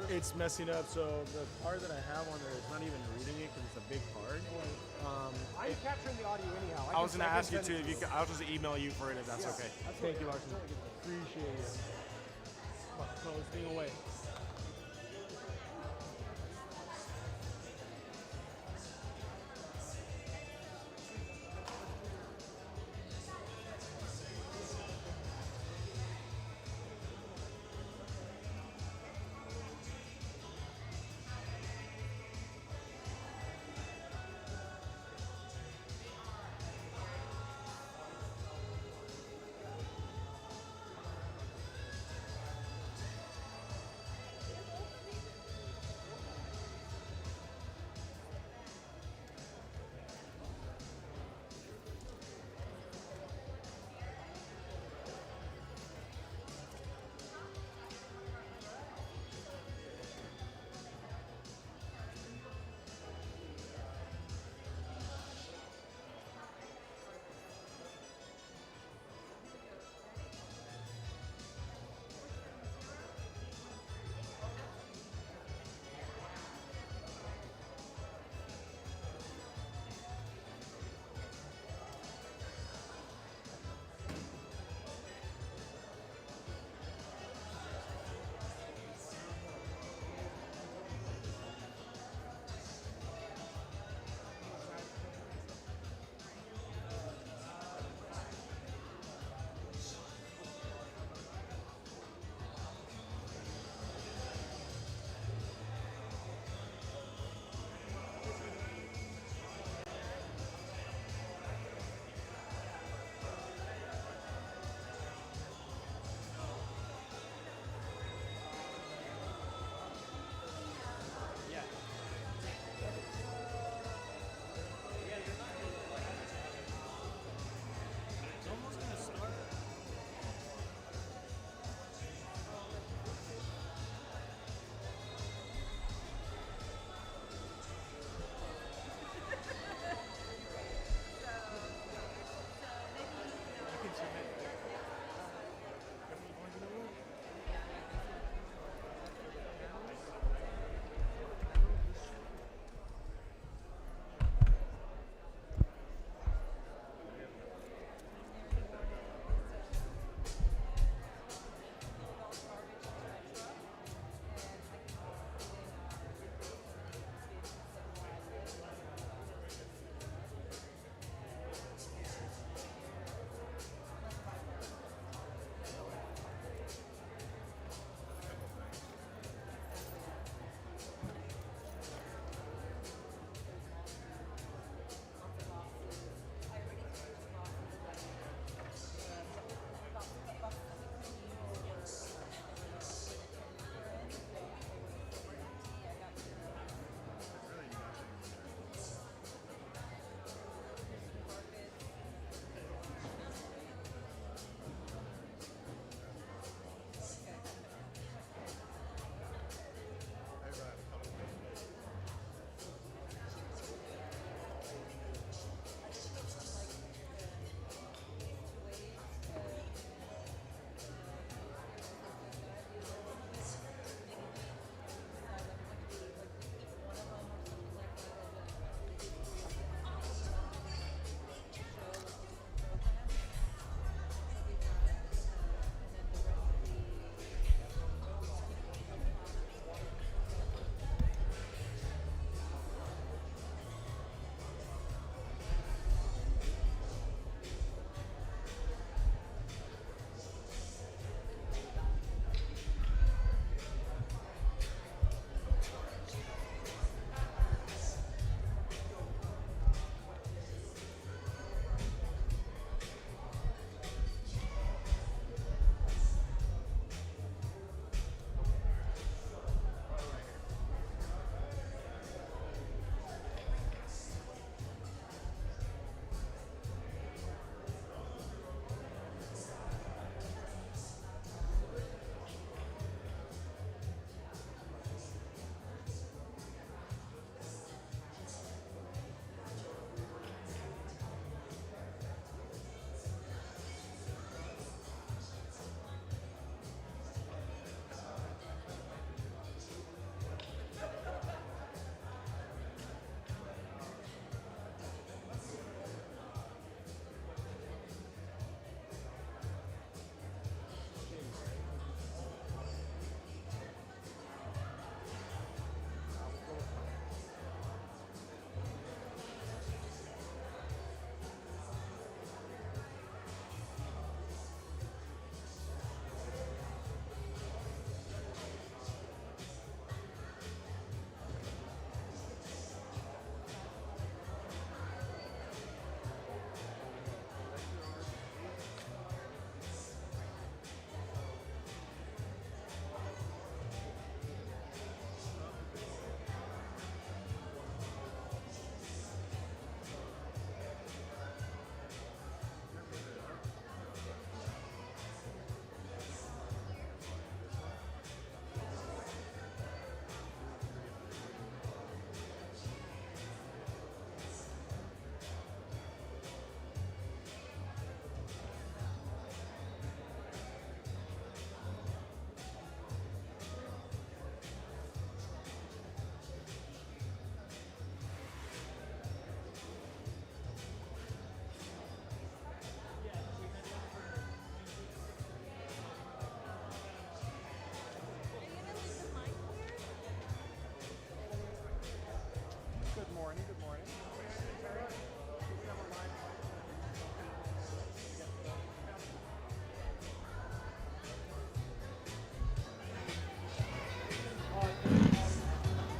It's messing up. So the card that I have on there is not even reading it because it's a big card. I'm capturing the audio anyhow. I was gonna ask you too. send it If you, I'll just email you for it if that's okay. Thank you, Larson. Appreciate it. Throw this thing away.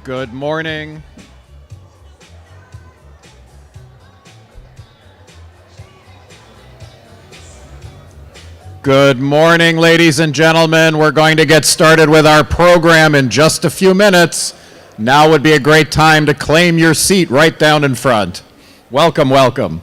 Good morning. Good morning, ladies and gentlemen. We're going to get started with our program in just a few minutes. Now would be a great time to claim your seat right down in front. Welcome, welcome.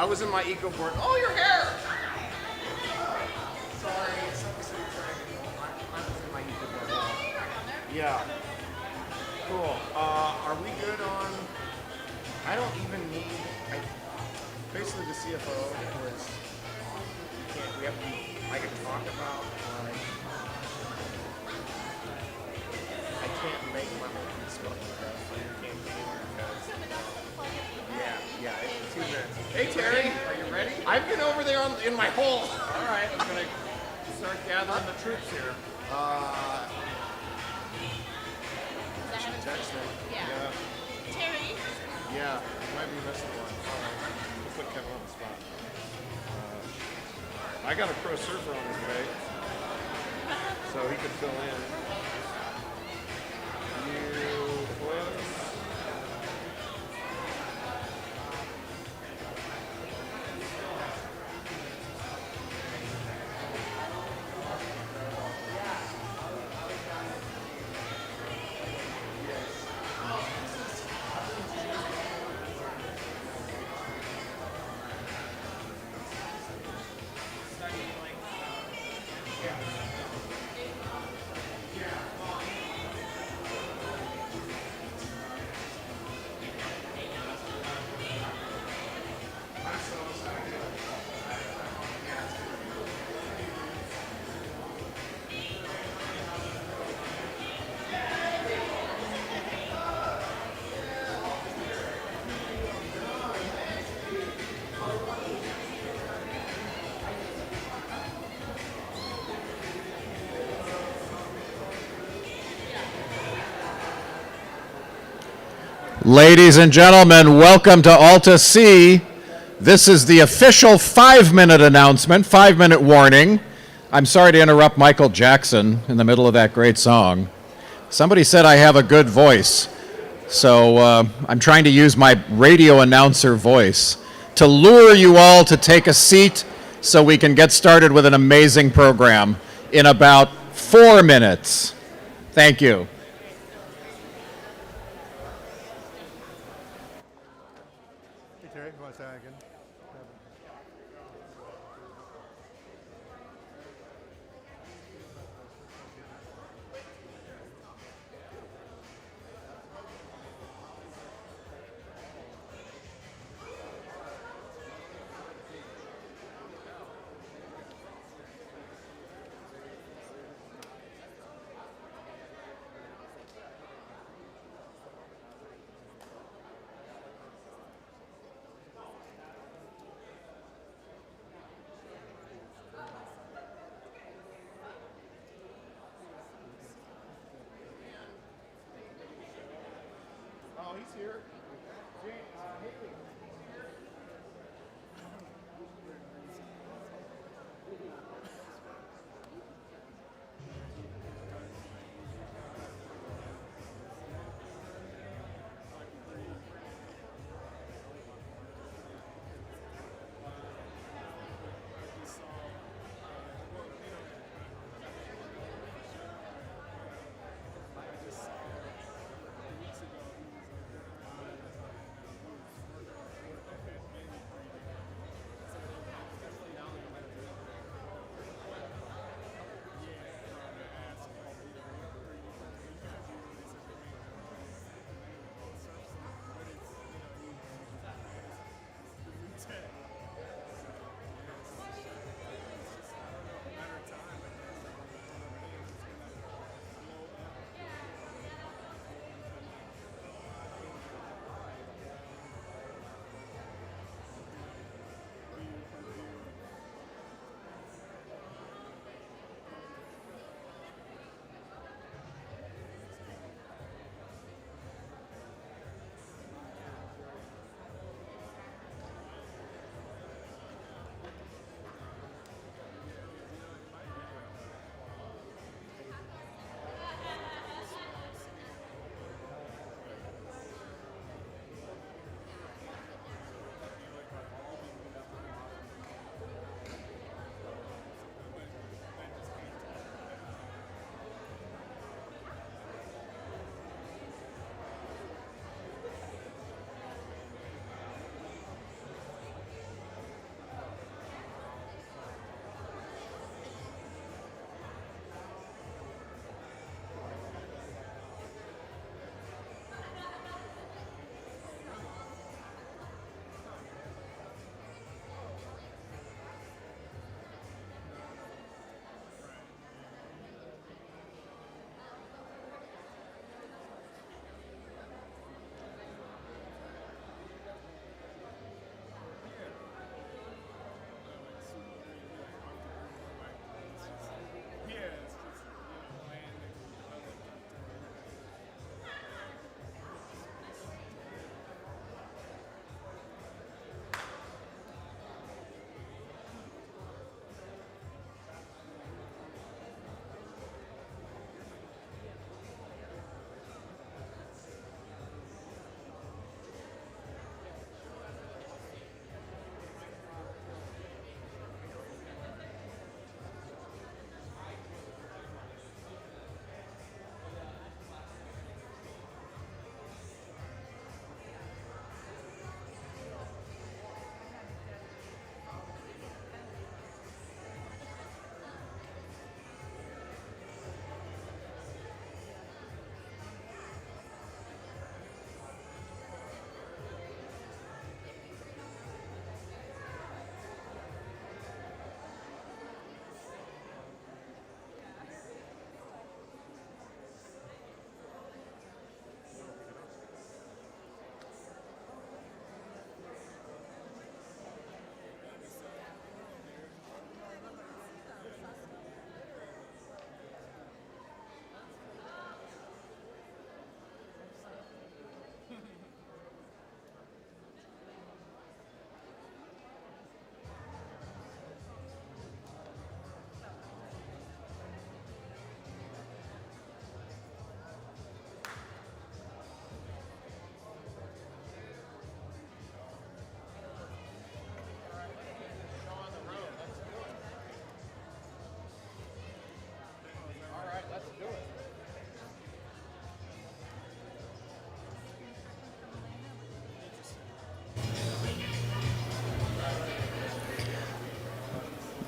was in my Ecoboard. Oh, your hair! Sorry, I was in my Ecoboard. Yeah. Cool. Are we good on? I don't even need. Basically, the CFO was. We have to. I can talk about like. I can't make my whole Facebook campaign because. Yeah. It's 2 minutes. Hey Terry, are you ready? I've been over there in my hole. All right, I'm gonna start gathering the troops here. Text him. Yeah. Terry. Yeah, you might be missing one. All right. We'll put Kevin on the spot. I got a pro surfer on his way, so he could fill in. You close. Ladies and gentlemen, welcome to Alta Sea. This is the official 5-minute announcement, 5-minute warning. I'm sorry to interrupt Michael Jackson in the middle of that great song. Somebody said I have a good voice, so I'm trying to use my radio announcer voice to lure you all to take a seat so we can get started with an amazing program in about 4 minutes. Thank you. Hey Terry, you want to say that again? Oh, he's here.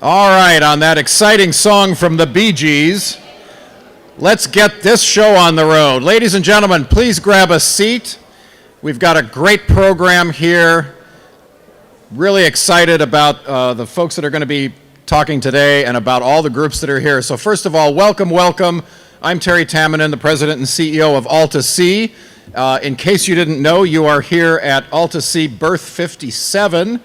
All right, on that exciting song from the Bee Gees, let's get this show on the road. Ladies and gentlemen, please grab a seat. We've got a great program here. Really excited about the folks that are going to be talking today and about all the groups that are here. So first of all, welcome, welcome. I'm Terry Tamminen, the president and CEO of Alta Sea. In case you didn't know, you are here at Alta Sea Berth 57.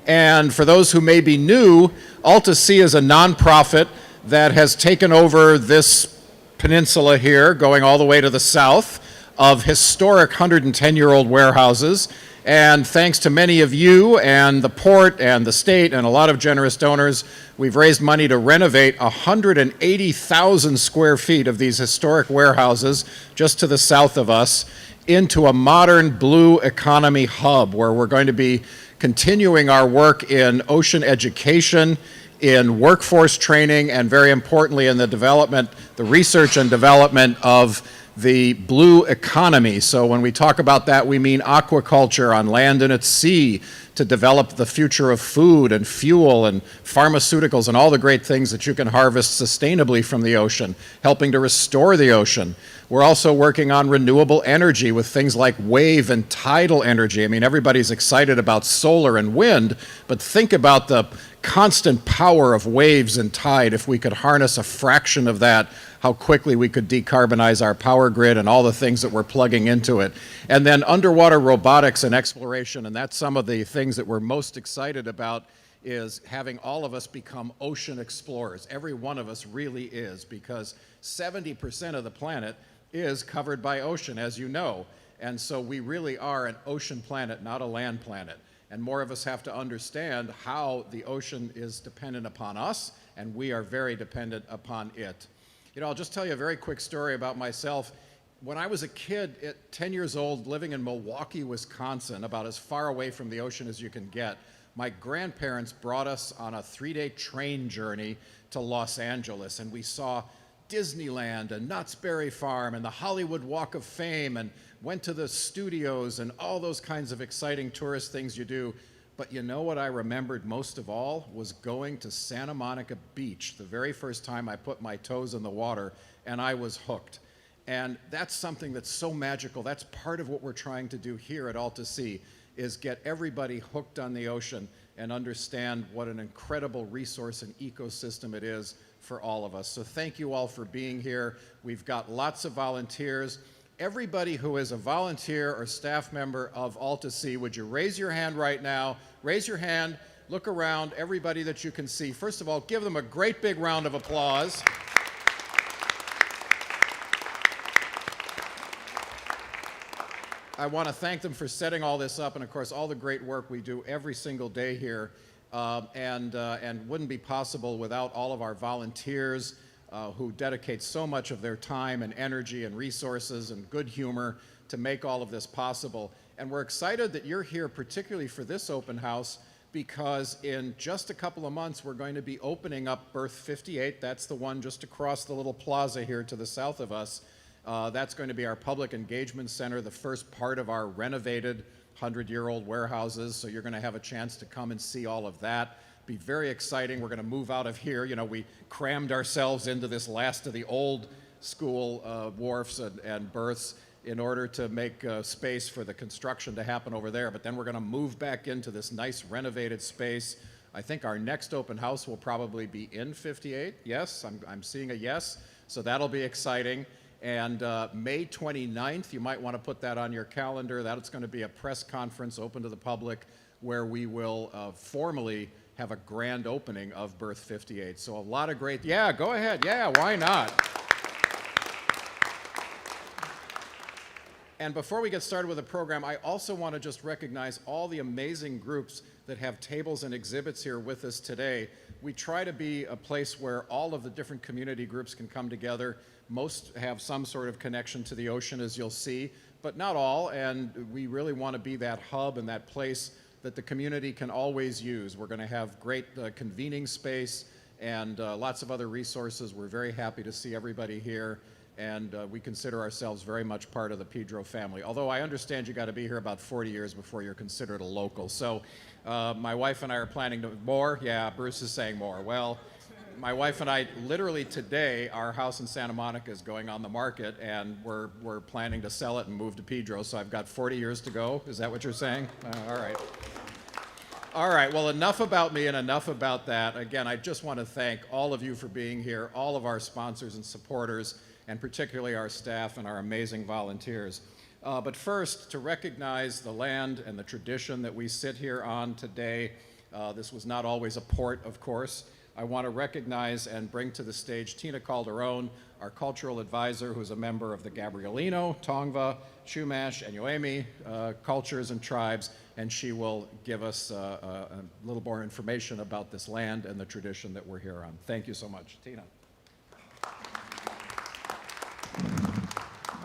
And for those who may be new, Alta Sea is a nonprofit that has taken over this peninsula here, going all the way to the south, of historic 110-year-old warehouses. And thanks to many of you and the port and the state and a lot of generous donors, we've raised money to renovate 180,000 square feet of these historic warehouses just to the south of us into a modern blue economy hub where we're going to be continuing our work in ocean education, in workforce training, and very importantly in the development, the research and development of the blue economy. So when we talk about that, we mean aquaculture on land and at sea to develop the future of food and fuel and pharmaceuticals and all the great things that you can harvest sustainably from the ocean, helping to restore the ocean. We're also working on renewable energy with things like wave and tidal energy. I mean, everybody's excited about solar and wind, but think about the constant power of waves and tide. If we could harness a fraction of that, how quickly we could decarbonize our power grid and all the things that we're plugging into it. And then underwater robotics and exploration, and that's some of the things that we're most excited about, is having all of us become ocean explorers. Every one of us really is, because 70% of the planet is covered by ocean, as you know. And so we really are an ocean planet, not a land planet. And more of us have to understand how the ocean is dependent upon us, and we are very dependent upon it. You know, I'll just tell you a very quick story about myself. When I was a kid, at 10 years old, living in Milwaukee, Wisconsin, about as far away from the ocean as you can get, my grandparents brought us on a 3-day train journey to Los Angeles, and we saw Disneyland and Knott's Berry Farm and the Hollywood Walk of Fame, and went to the studios and all those kinds of exciting tourist things you do. But you know what I remembered most of all was going to Santa Monica Beach the very first time I put my toes in the water, and I was hooked. And that's something that's so magical. That's part of what we're trying to do here at Alta Sea, is get everybody hooked on the ocean and understand what an incredible resource and ecosystem it is for all of us. So thank you all for being here. We've got lots of volunteers. Everybody who is a volunteer or staff member of Alta Sea, would you raise your hand right now? Raise your hand, look around, everybody that you can see. First of all, give them a great big round of applause. I want to thank them for setting all this up, and of course all the great work we do every single day here, and wouldn't be possible without all of our volunteers who dedicate so much of their time and energy and resources and good humor to make all of this possible. And we're excited that you're here, particularly for this open house, because in just a couple of months we're going to be opening up Berth 58. That's the one just across the little plaza here to the south of us. That's going to be our public engagement center, the first part of our renovated 100-year-old warehouses. So you're going to have a chance to come and see all of that. Be very exciting. We're going to move out of here. You know, we crammed ourselves into this last of the old school wharfs and berths in order to make space for the construction to happen over there. But then we're going to move back into this nice renovated space. I think our next open house will probably be in 58. Yes, I'm seeing a yes. So that'll be exciting. And May 29th, you might want to put that on your calendar. That's going to be a press conference open to the public where we will formally have a grand opening of Berth 58. So a lot of great, yeah, go ahead. Yeah, why not? And before we get started with the program, I also want to just recognize all the amazing groups that have tables and exhibits here with us today. We try to be a place where all of the different community groups can come together. Most have some sort of connection to the ocean, as you'll see, but not all, and we really want to be that hub and that place that the community can always use. We're going to have great convening space and lots of other resources. We're very happy to see everybody here. and we consider ourselves very much part of the Pedro family. Although I understand you got to be here about 40 years before you're considered a local. So my wife and I are planning to, more? Yeah, Bruce is saying more. Well, my wife and I, literally today, our house in Santa Monica is going on the market, and we're planning to sell it and move to Pedro, so I've got 40 years to go. Is that what you're saying? All right. All right, well, enough about me and enough about that. Again, I just want to thank all of you for being here, all of our sponsors and supporters, and particularly our staff and our amazing volunteers. But first, to recognize the land and the tradition that we sit here on today. This was not always a port, of course. I want to recognize and bring to the stage Tina Calderon, our cultural advisor, who's a member of the Gabrielino, Tongva, Chumash, and Yoemi cultures and tribes, and she will give us a little more information about this land and the tradition that we're here on. Thank you so much. Tina.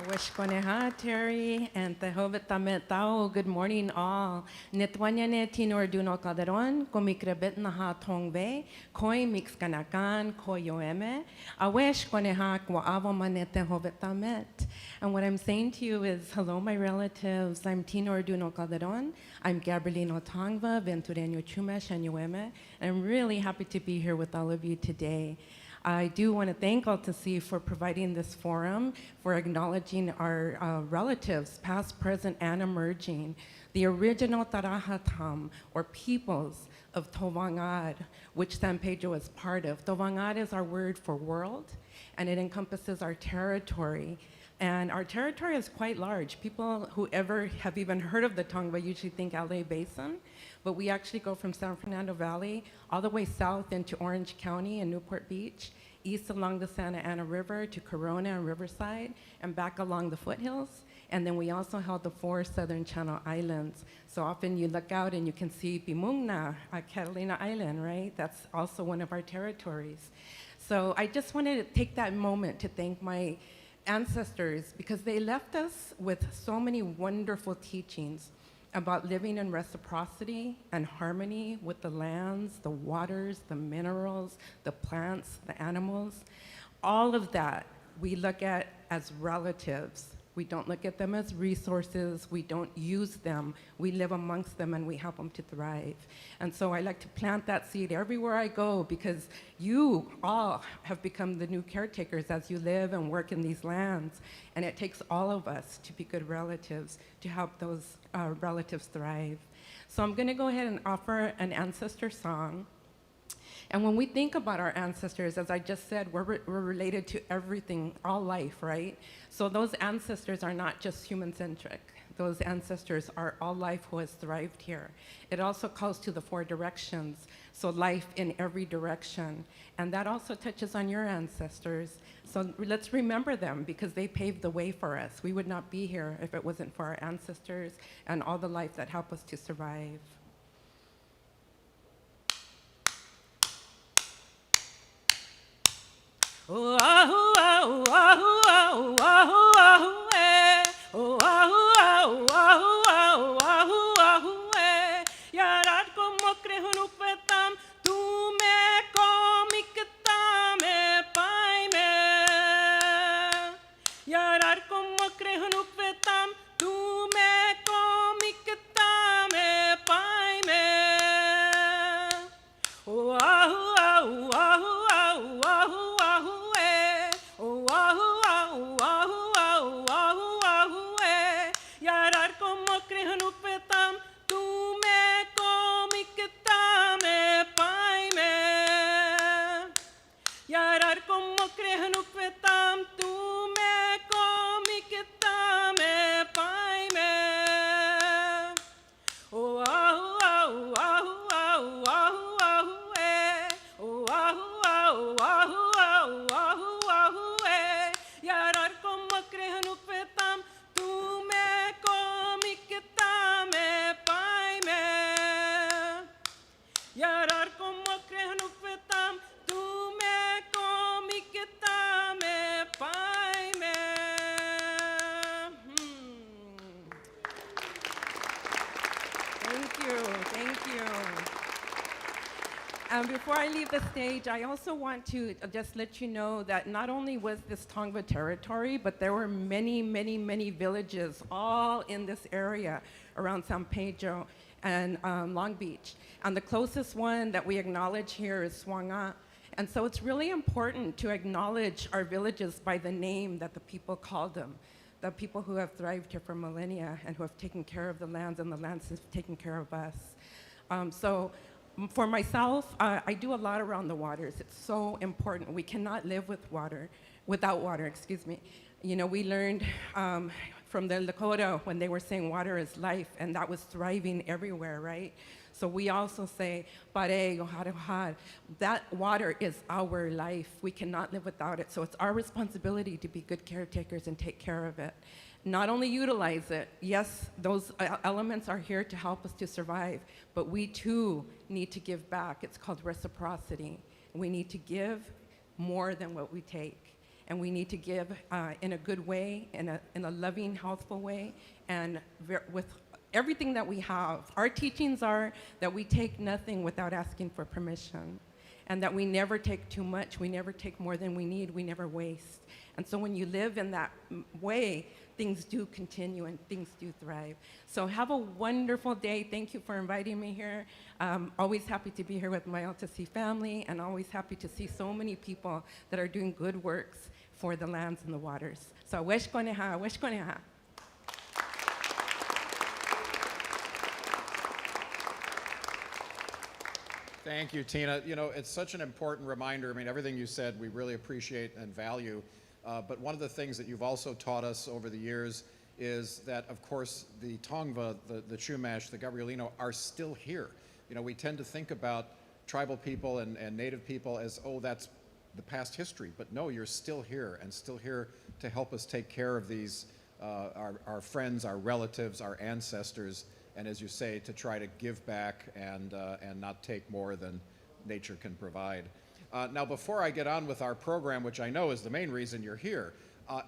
Wishkoneha, Terry, and Tehovet Tamet Tao. Good morning, all. Nitwanyane Tinor Duno Calderon, Komikrebet Naha Tongbe, Koi Mixkanakan, Koi Yoeme, Aweshkoneha, Kwaavo Manet Tehovet Tamet. And what I'm saying to you is, hello, my relatives. I'm Tinor Duno Calderon. I'm Gabrielino Tongva, Ventureño Chumash, and Yoeme. I'm really happy to be here with all of you today. I do want to thank Alta-C for providing this forum, for acknowledging our relatives, past, present, and emerging, the original Tarahatam, or peoples of Tovangad, which San Pedro is part of. Tovangad is our word for world, and it encompasses our territory. And our territory is quite large. People who ever have even heard of the Tongva usually think LA Basin, but we actually go from San Fernando Valley all the way south into Orange County and Newport Beach, east along the Santa Ana River to Corona and Riverside, and back along the foothills. And then we also held the 4 Southern Channel Islands. So often you look out and you can see Pimungna, Catalina Island, right? That's also one of our territories. So I just wanted to take that moment to thank my ancestors, because they left us with so many wonderful teachings about living in reciprocity and harmony with the lands, the waters, the minerals, the plants, the animals. All of that we look at as relatives. We don't look at them as resources. We don't use them. We live amongst them and we help them to thrive. And so I like to plant that seed everywhere I go, because you all have become the new caretakers as you live and work in these lands. And it takes all of us to be good relatives to help those relatives thrive. So I'm going to go ahead and offer an ancestor song. And when we think about our ancestors, as I just said, we're related to everything, all life, right? So those ancestors are not just human-centric. Those ancestors are all life who has thrived here. It also calls to the 4 directions, so life in every direction. And that also touches on your ancestors. So let's remember them, because they paved the way for us. We would not be here if it wasn't for our ancestors and all the life that help us to survive. Oh, oh, oh, oh, oh, oh, oh, eh. Oh, oh, oh, oh, oh, oh, oh, eh. Yarat como crehunu petam, tu me comictame paime. Yarat como crehunu petam, tu me comictame paime. Oh, oh, oh, oh, oh, oh, oh, eh. And before I leave the stage, I also want to just let you know that not only was this Tongva territory, but there were many, many, many villages all in this area around San Pedro and Long Beach. And the closest one that we acknowledge here is Swanga. And so it's really important to acknowledge our villages by the name that the people called them, the people who have thrived here for millennia and who have taken care of the lands, and the lands have taken care of us. For myself, I do a lot around the waters. It's so important. We cannot live without water, excuse me. You know, we learned from the Lakota when they were saying water is life, and that was thriving everywhere, right? So we also say, pare, yohar, that water is our life. We cannot live without it. So it's our responsibility to be good caretakers and take care of it. Not only utilize it, yes, those elements are here to help us to survive, but we too need to give back. It's called reciprocity. We need to give more than what we take. And we need to give in a good way, in a loving, healthful way, and with everything that we have. Our teachings are that we take nothing without asking for permission, and that we never take too much, we never take more than we need, we never waste. And so when you live in that way, things do continue and things do thrive. So have a wonderful day. Thank you for inviting me here. Always happy to be here with my Alta Sea family, and always happy to see so many people that are doing good works for the lands and the waters. So wesh koneha, wesh koneha. Thank you, Tina. You know, it's such an important reminder. I mean, everything you said, we really appreciate and value. But one of the things that you've also taught us over the years is that, of course, the Tongva, the Chumash, the Gabrielino are still here. You know, we tend to think about tribal people and native people as, oh, that's the past history. But no, you're still here, and still here to help us take care of these, our friends, our relatives, our ancestors, and as you say, to try to give back and not take more than nature can provide. Now, before I get on with our program, which I know is the main reason you're here,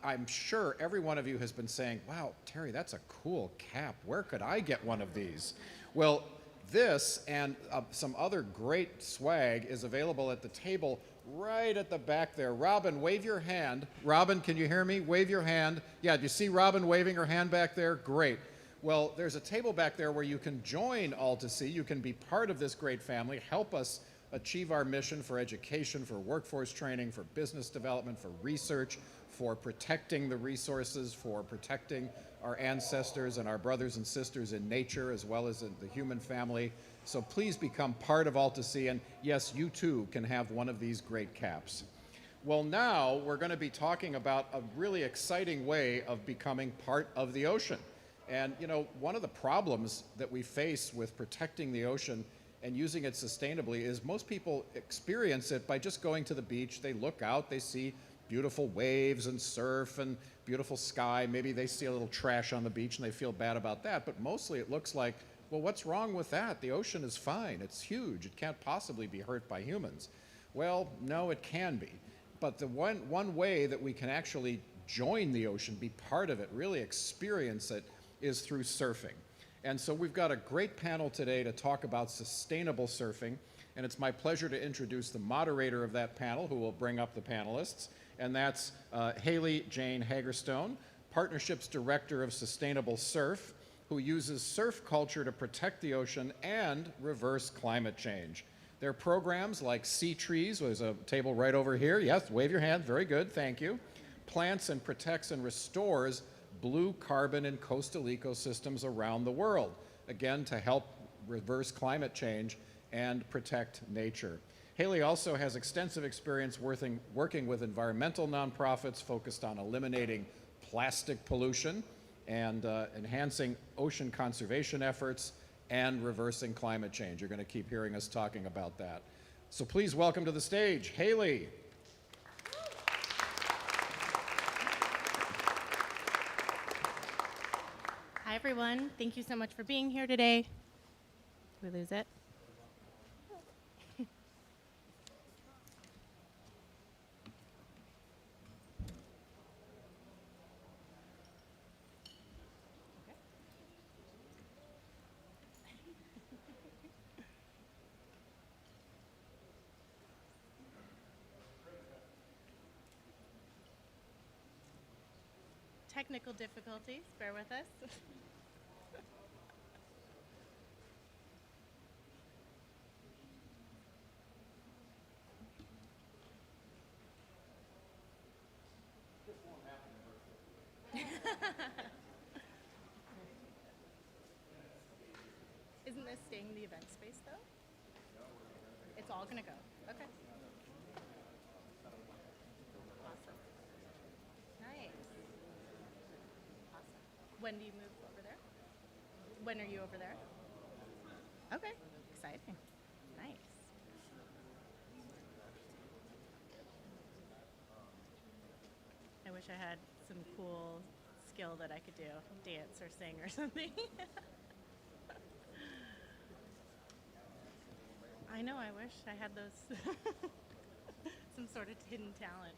I'm sure every one of you has been saying, wow, Terry, that's a cool cap. Where could I get one of these? Well, this and some other great swag is available at the table right at the back there. Robin, wave your hand. Robin, can you hear me? Wave your hand. Yeah, do you see Robin waving her hand back there? Great. Well, there's a table back there where you can join Alta Sea. You can be part of this great family, help us achieve our mission for education, for workforce training, for business development, for research, for protecting the resources, for protecting our ancestors and our brothers and sisters in nature as well as in the human family. So please become part of Alta Sea, and yes, you too can have one of these great caps. Well, now we're going to be talking about a really exciting way of becoming part of the ocean. And you know, one of the problems that we face with protecting the ocean and using it sustainably is most people experience it by just going to the beach. They look out, they see beautiful waves and surf and beautiful sky. Maybe they see a little trash on the beach and they feel bad about that, but mostly it looks like, well, what's wrong with that? The ocean is fine, it's huge, it can't possibly be hurt by humans. Well, no, it can be. But the one way that we can actually join the ocean, be part of it, really experience it, is through surfing. And so we've got a great panel today to talk about sustainable surfing, and it's my pleasure to introduce the moderator of that panel, who will bring up the panelists, and that's Haley Jane Hagerstone, Partnerships Director of Sustainable Surf, who uses surf culture to protect the ocean and reverse climate change. Their programs like Sea Trees, there's a table right over here, yes, wave your hand, very good, thank you, plants and protects and restores blue carbon in coastal ecosystems around the world, again, to help reverse climate change and protect nature. Haley also has extensive experience working with environmental nonprofits focused on eliminating plastic pollution and enhancing ocean conservation efforts and reversing climate change. You're going to keep hearing us talking about that. So please welcome to the stage, Haley. Hi, everyone. Thank you so much for being here today. Did we lose it? technical difficulties. Bear with us. Isn't this staying in the event space though? It's all gonna go. Okay. Awesome. Nice. Awesome. When do you move over there? When are you over there? Okay. Exciting. Nice. I wish I had some cool skill that I could do, dance or sing or something. I know, I wish I had those, some sort of hidden talent.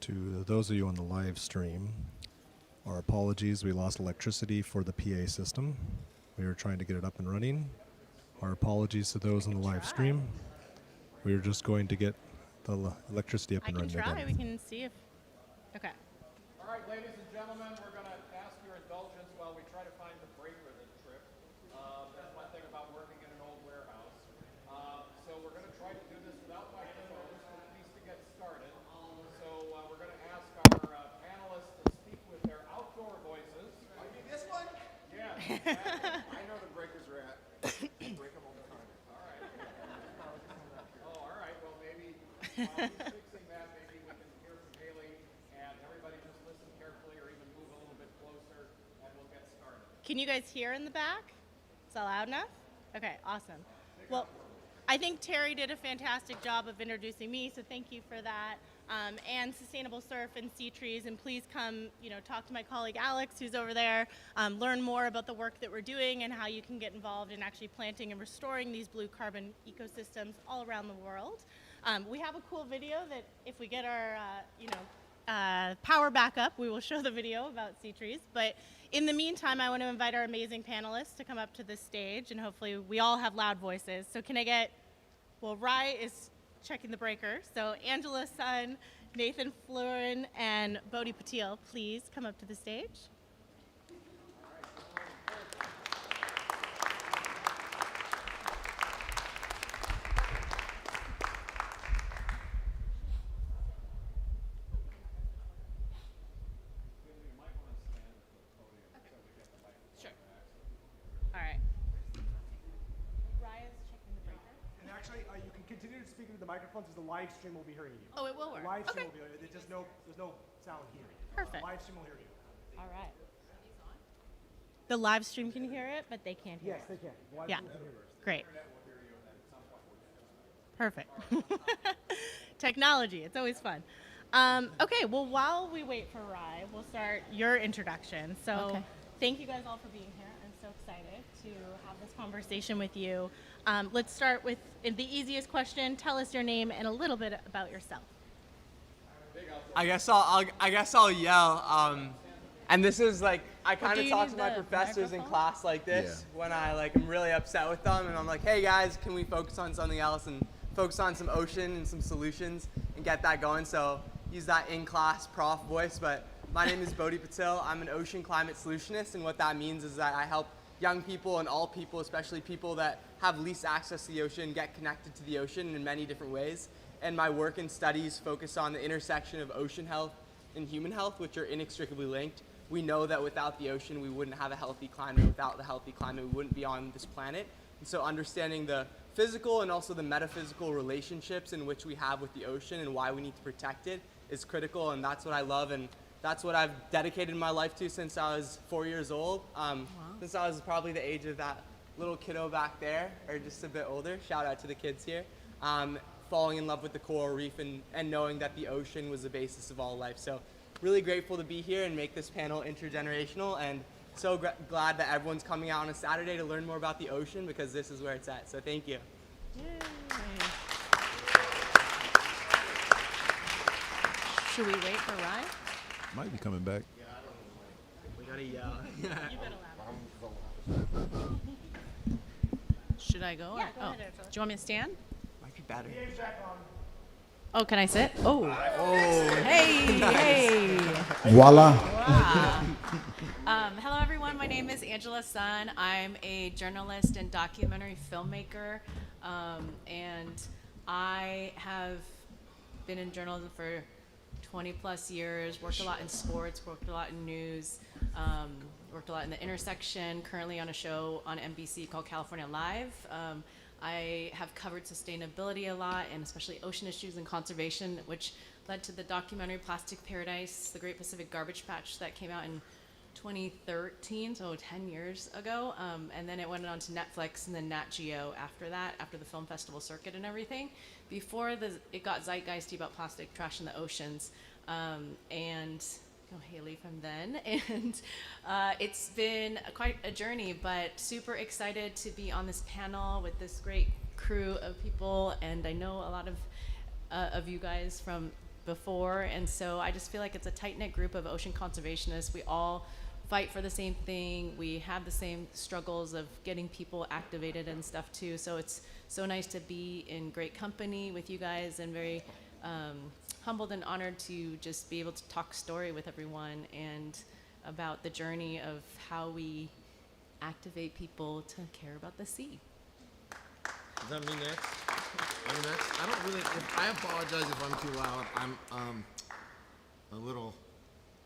To those of you on the live stream, our apologies. We lost electricity for the PA system. We were trying to get it up and running. Our apologies to those on the live stream. We were just going to get the electricity up I and can running try, we again. can see if, okay. All right, ladies and gentlemen, we're going to ask your indulgence while we try to find the breaker that tripped. That's one thing about working in an old warehouse. So we're going to try to do this without microphones, at least to get started. So we're going to ask our panelists to speak with their outdoor voices. This one? Yeah, exactly. I know the breakers are at. Break them all the time. All right. Oh, all right. Well, maybe while he's fixing that, maybe we can hear from Haley, and everybody just listen carefully or even move a little bit closer, and we'll get started. Can you guys hear in the back? Is that loud enough? Okay, awesome. Well, I think Terry did a fantastic job of introducing me, so thank you for that. And Sustainable Surf and Sea Trees, and please come, talk to my colleague Alex, who's over there, learn more about the work that we're doing and how you can get involved in actually planting and restoring these blue carbon ecosystems all around the world. We have a cool video that if we get our, power back up, we will show the video about sea trees. But in the meantime, I want to invite our amazing panelists to come up to the stage, and hopefully we all have loud voices. So can I get, Rye is checking the breaker. So Angela Sun, Nathan Florin, and Bodhi Patil, please come up to the stage. Sure. All right. Raya's checking the breaker. And actually, you can continue to speak into the microphones because the live stream will be hearing you. Oh, it will work. The live stream Okay. will be. There's just there's no sound here. Perfect. The live stream will hear you. All right. The live stream can hear it, but they can't hear Yes, it. they can. The live Yeah. stream will hear you. Great. Perfect. Technology, it's always fun. Okay, well, while we wait for Rye, we'll start your introduction. So thank you guys all for being here. I'm so excited to have this conversation with you. Let's start with the easiest question. Tell us your name and a little bit about yourself. I guess I'll yell. And this is like I kind of talk to my professors in class like this when I am really upset with them, and I'm like, hey guys, can we focus on something else and focus on some ocean and some solutions and get that going? So use that in-class prof voice. But my name is Bodhi Patil. I'm an ocean climate solutionist, and what that means is that I help young people and all people, especially people that have least access to the ocean, get connected to the ocean in many different ways. And my work and studies focus on the intersection of ocean health and human health, which are inextricably linked. We know that without the ocean, we wouldn't have a healthy climate. Without the healthy climate, we wouldn't be on this planet. And so understanding the physical and also the metaphysical relationships in which we have with the ocean and why we need to protect it is critical, and that's what I love, and that's what I've dedicated my life to since I was 4 years old. Since I was probably the age of that little kiddo back there, or just a bit older. Shout out to the kids here. Falling in love with the coral reef and knowing that the ocean was the basis of all life. So really grateful to be here and make this panel intergenerational, and so glad that everyone's coming out on a Saturday to learn more about the ocean, because this is where it's at. So thank you. Should we wait for Rye? Might be coming back. We gotta yell. You better laugh. Should I go? Yeah, go ahead, Do Angela. you want me to stand? Might be better. Oh, can I sit? Oh. Hey. Voila. Hello, everyone. My name is Angela Sun. I'm a journalist and documentary filmmaker, and I have been in journalism for 20 plus years, worked a lot in sports, worked a lot in news, worked a lot in the intersection, currently on a show on NBC called California Live. I have covered sustainability a lot, and especially ocean issues and conservation, which led to the documentary Plastic Paradise, the Great Pacific Garbage Patch, that came out in 2013, so 10 years ago. And then it went on to Netflix and then Nat Geo after that, after the film festival circuit and everything, before it got zeitgeisty about plastic trash in the oceans. And Haley from then. And it's been quite a journey, but super excited to be on this panel with this great crew of people. And I know a lot of you guys from before, and so I just feel like it's a tight-knit group of ocean conservationists. We all fight for the same thing. We have the same struggles of getting people activated and stuff too. So it's so nice to be in great company with you guys, and very humbled and honored to just be able to talk story with everyone and about the journey of how we activate people to care about the sea. Is that me next? I'm next. I don't really. I apologize if I'm too loud. I'm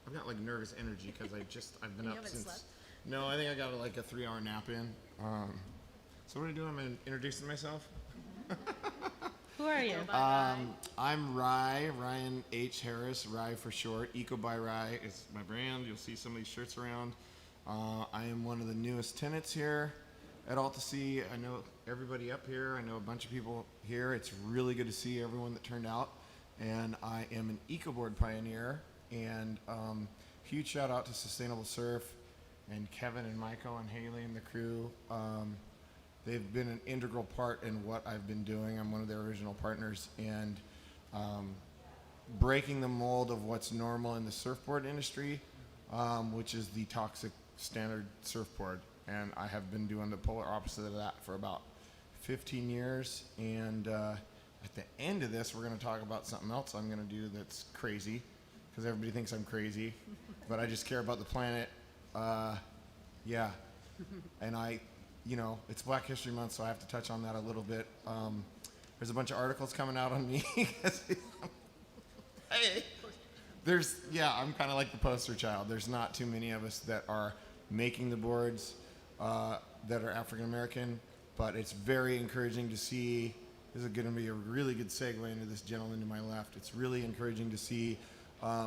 I've got like nervous energy because I've been You up haven't since. slept? No, I think I got like a 3-hour nap in. So what are you doing? I'm introducing myself. Who are you? I'm Ryan H. Harris, Rye for short. Eco by Rye is my brand. You'll see some of these shirts around. I am one of the newest tenants here at Alta Sea. I know everybody up here. I know a bunch of people here. It's really good to see everyone that turned out. And I am an Ecoboard pioneer. And huge shout out to Sustainable Surf and Kevin and Michael and Haley and the crew. They've been an integral part in what I've been doing. I'm one of their original partners, and breaking the mold of what's normal in the surfboard industry, which is the toxic standard surfboard. And I have been doing the polar opposite of that for about 15 years. And at the end of this, we're going to talk about something else I'm going to do that's crazy, because everybody thinks I'm crazy, but I just care about the planet. Yeah. And it's Black History Month, so I have to touch on that a little bit. There's a bunch of articles coming out on me. Hey, I'm kind of like the poster child. There's not too many of us that are making the boards that are African American, but it's very encouraging to see. This is going to be a really good segue into this gentleman to my left. It's really encouraging to see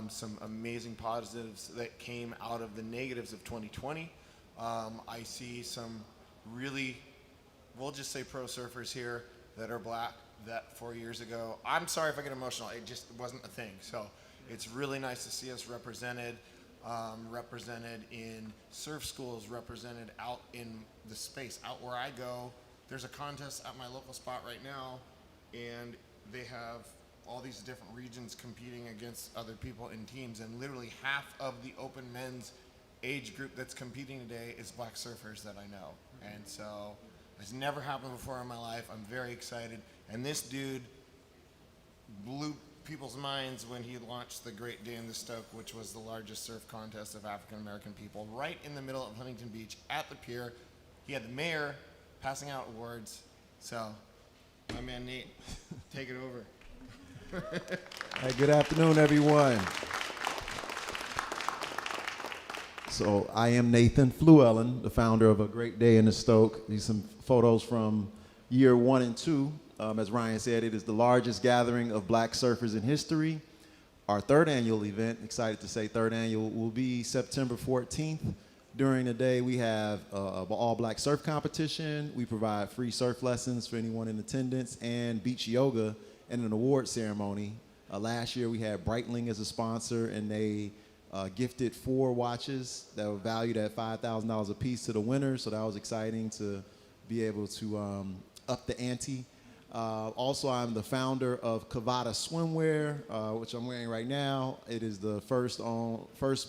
some amazing positives that came out of the negatives of 2020. I see some really, we'll just say pro surfers here that are black that 4 years ago, I'm sorry if I get emotional, it just wasn't a thing. So it's really nice to see us represented in surf schools, represented out in the space, out where I go. There's a contest at my local spot right now, and they have all these different regions competing against other people in teams, and literally half of the open men's age group that's competing today is black surfers that I know. And so it's never happened before in my life. I'm very excited. And this dude blew people's minds when he launched the Great Day in the Stoke, which was the largest surf contest of African American people, right in the middle of Huntington Beach at the pier. He had the mayor passing out awards. So, my man Nate, take it over. Hey, good afternoon, everyone. So I am Nathan Fluellen, the founder of A Great Day in the Stoke. These are some photos from year 1 and 2. As Ryan said, it is the largest gathering of black surfers in history. Our third annual event, excited to say third annual, will be September 14th. During the day, we have an all-black surf competition. We provide free surf lessons for anyone in attendance and beach yoga and an award ceremony. Last year, we had Breitling as a sponsor, and they gifted 4 watches that were valued at $5,000 a piece to the winners, so that was exciting to be able to up the ante. Also, I'm the founder of Cavada Swimwear, which I'm wearing right now. It is the first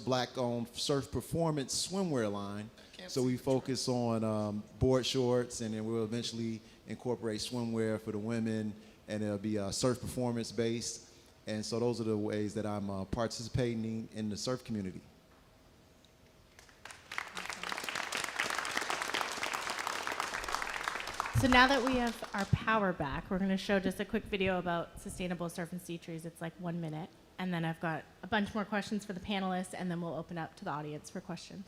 black-owned surf performance swimwear line. So we focus on board shorts, and then we'll eventually incorporate swimwear for the women, and it'll be surf performance-based. And so those are the ways that I'm participating in the surf community. So now that we have our power back, we're going to show just a quick video about sustainable surf and sea trees. It's like 1 minute. And then I've got a bunch more questions for the panelists, and then we'll open up to the audience for questions.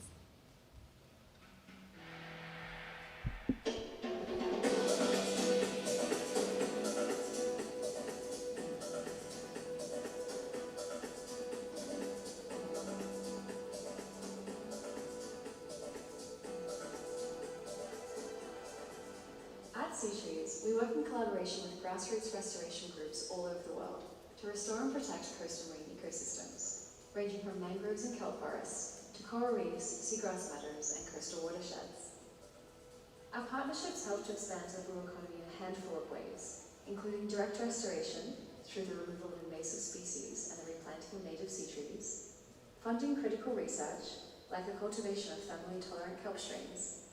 Sea Trees, we work in collaboration with grassroots restoration groups all over the world to restore and protect coast and marine ecosystems, ranging from mangroves and kelp forests to coral reefs, seagrass meadows, and coastal watersheds. Our partnerships help to expand the blue economy in a handful of ways, including direct restoration through the removal of invasive species and the replanting of native sea trees, funding critical research like the cultivation of thermally tolerant kelp strains,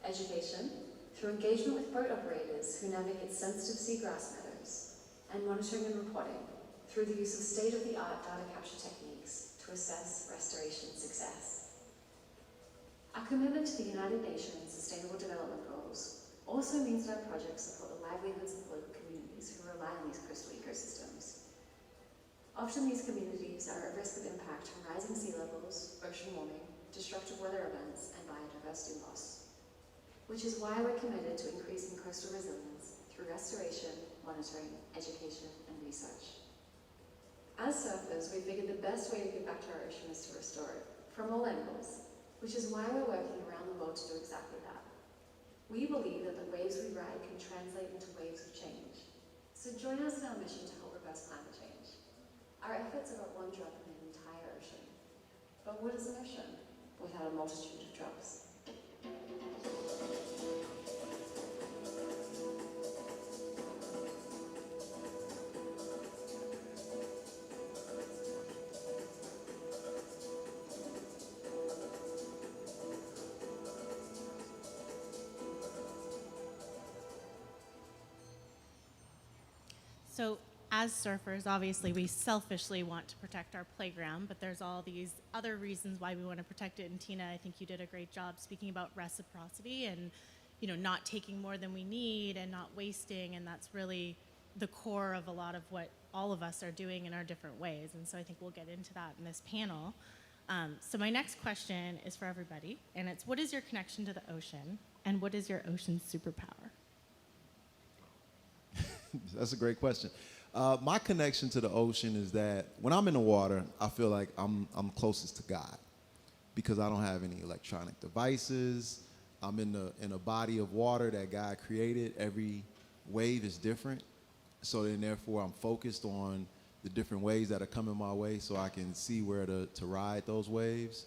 education through engagement with boat operators who navigate sensitive seagrass meadows, and monitoring and reporting through the use of state-of-the-art data capture techniques to assess restoration success. Our commitment to the United Nations Sustainable Development Goals also means that our projects support the livelihoods of local communities who rely on these coastal ecosystems. Often these communities are at risk of impact from rising sea levels, ocean warming, destructive weather events, and biodiversity loss, which is why we're committed to increasing coastal resilience through restoration, monitoring, education, and research. As surfers, we figured the best way to give back to our ocean is to restore it, from all angles, which is why we're working around the world to do exactly that. We believe that the waves we ride can translate into waves of change. So join us in our mission to help reverse climate change. Our efforts are but one drop in an entire ocean. But what is an ocean without a multitude of drops? So as surfers, obviously we selfishly want to protect our playground, but there's all these other reasons why we want to protect it. And Tina, I think you did a great job speaking about reciprocity and, you know, not taking more than we need and not wasting. And that's really the core of a lot of what all of us are doing in our different ways. And so I think we'll get into that in this panel. So my next question is for everybody, and it's, what is your connection to the ocean, and what is your ocean superpower? That's a great question. My connection to the ocean is that when I'm in the water, I feel like I'm closest to God because I don't have any electronic devices. I'm in a body of water that God created. Every wave is different. So then therefore I'm focused on the different waves that are coming my way so I can see where to ride those waves.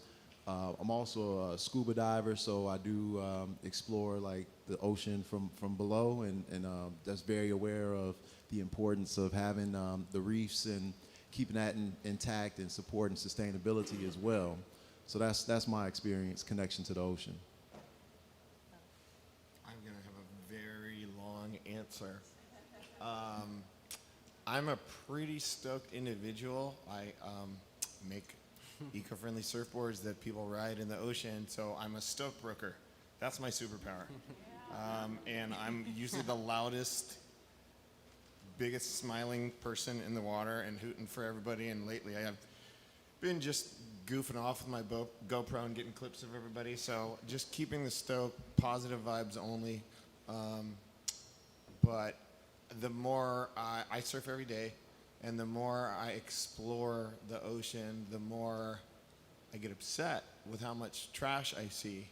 I'm also a scuba diver, so I do explore like the ocean from below, and that's very aware of the importance of having the reefs and keeping that intact and supporting sustainability as well. So that's my experience, connection to the ocean. I'm going to have a very long answer. I'm a pretty stoked individual. I make eco-friendly surfboards that people ride in the ocean, so I'm a stockbroker. That's my superpower. And I'm usually the loudest, biggest smiling person in the water and hooting for everybody. And lately I have been just goofing off with my GoPro and getting clips of everybody. So just keeping the stoke, positive vibes only. but the more I surf every day, and the more I explore the ocean, the more I get upset with how much trash I see.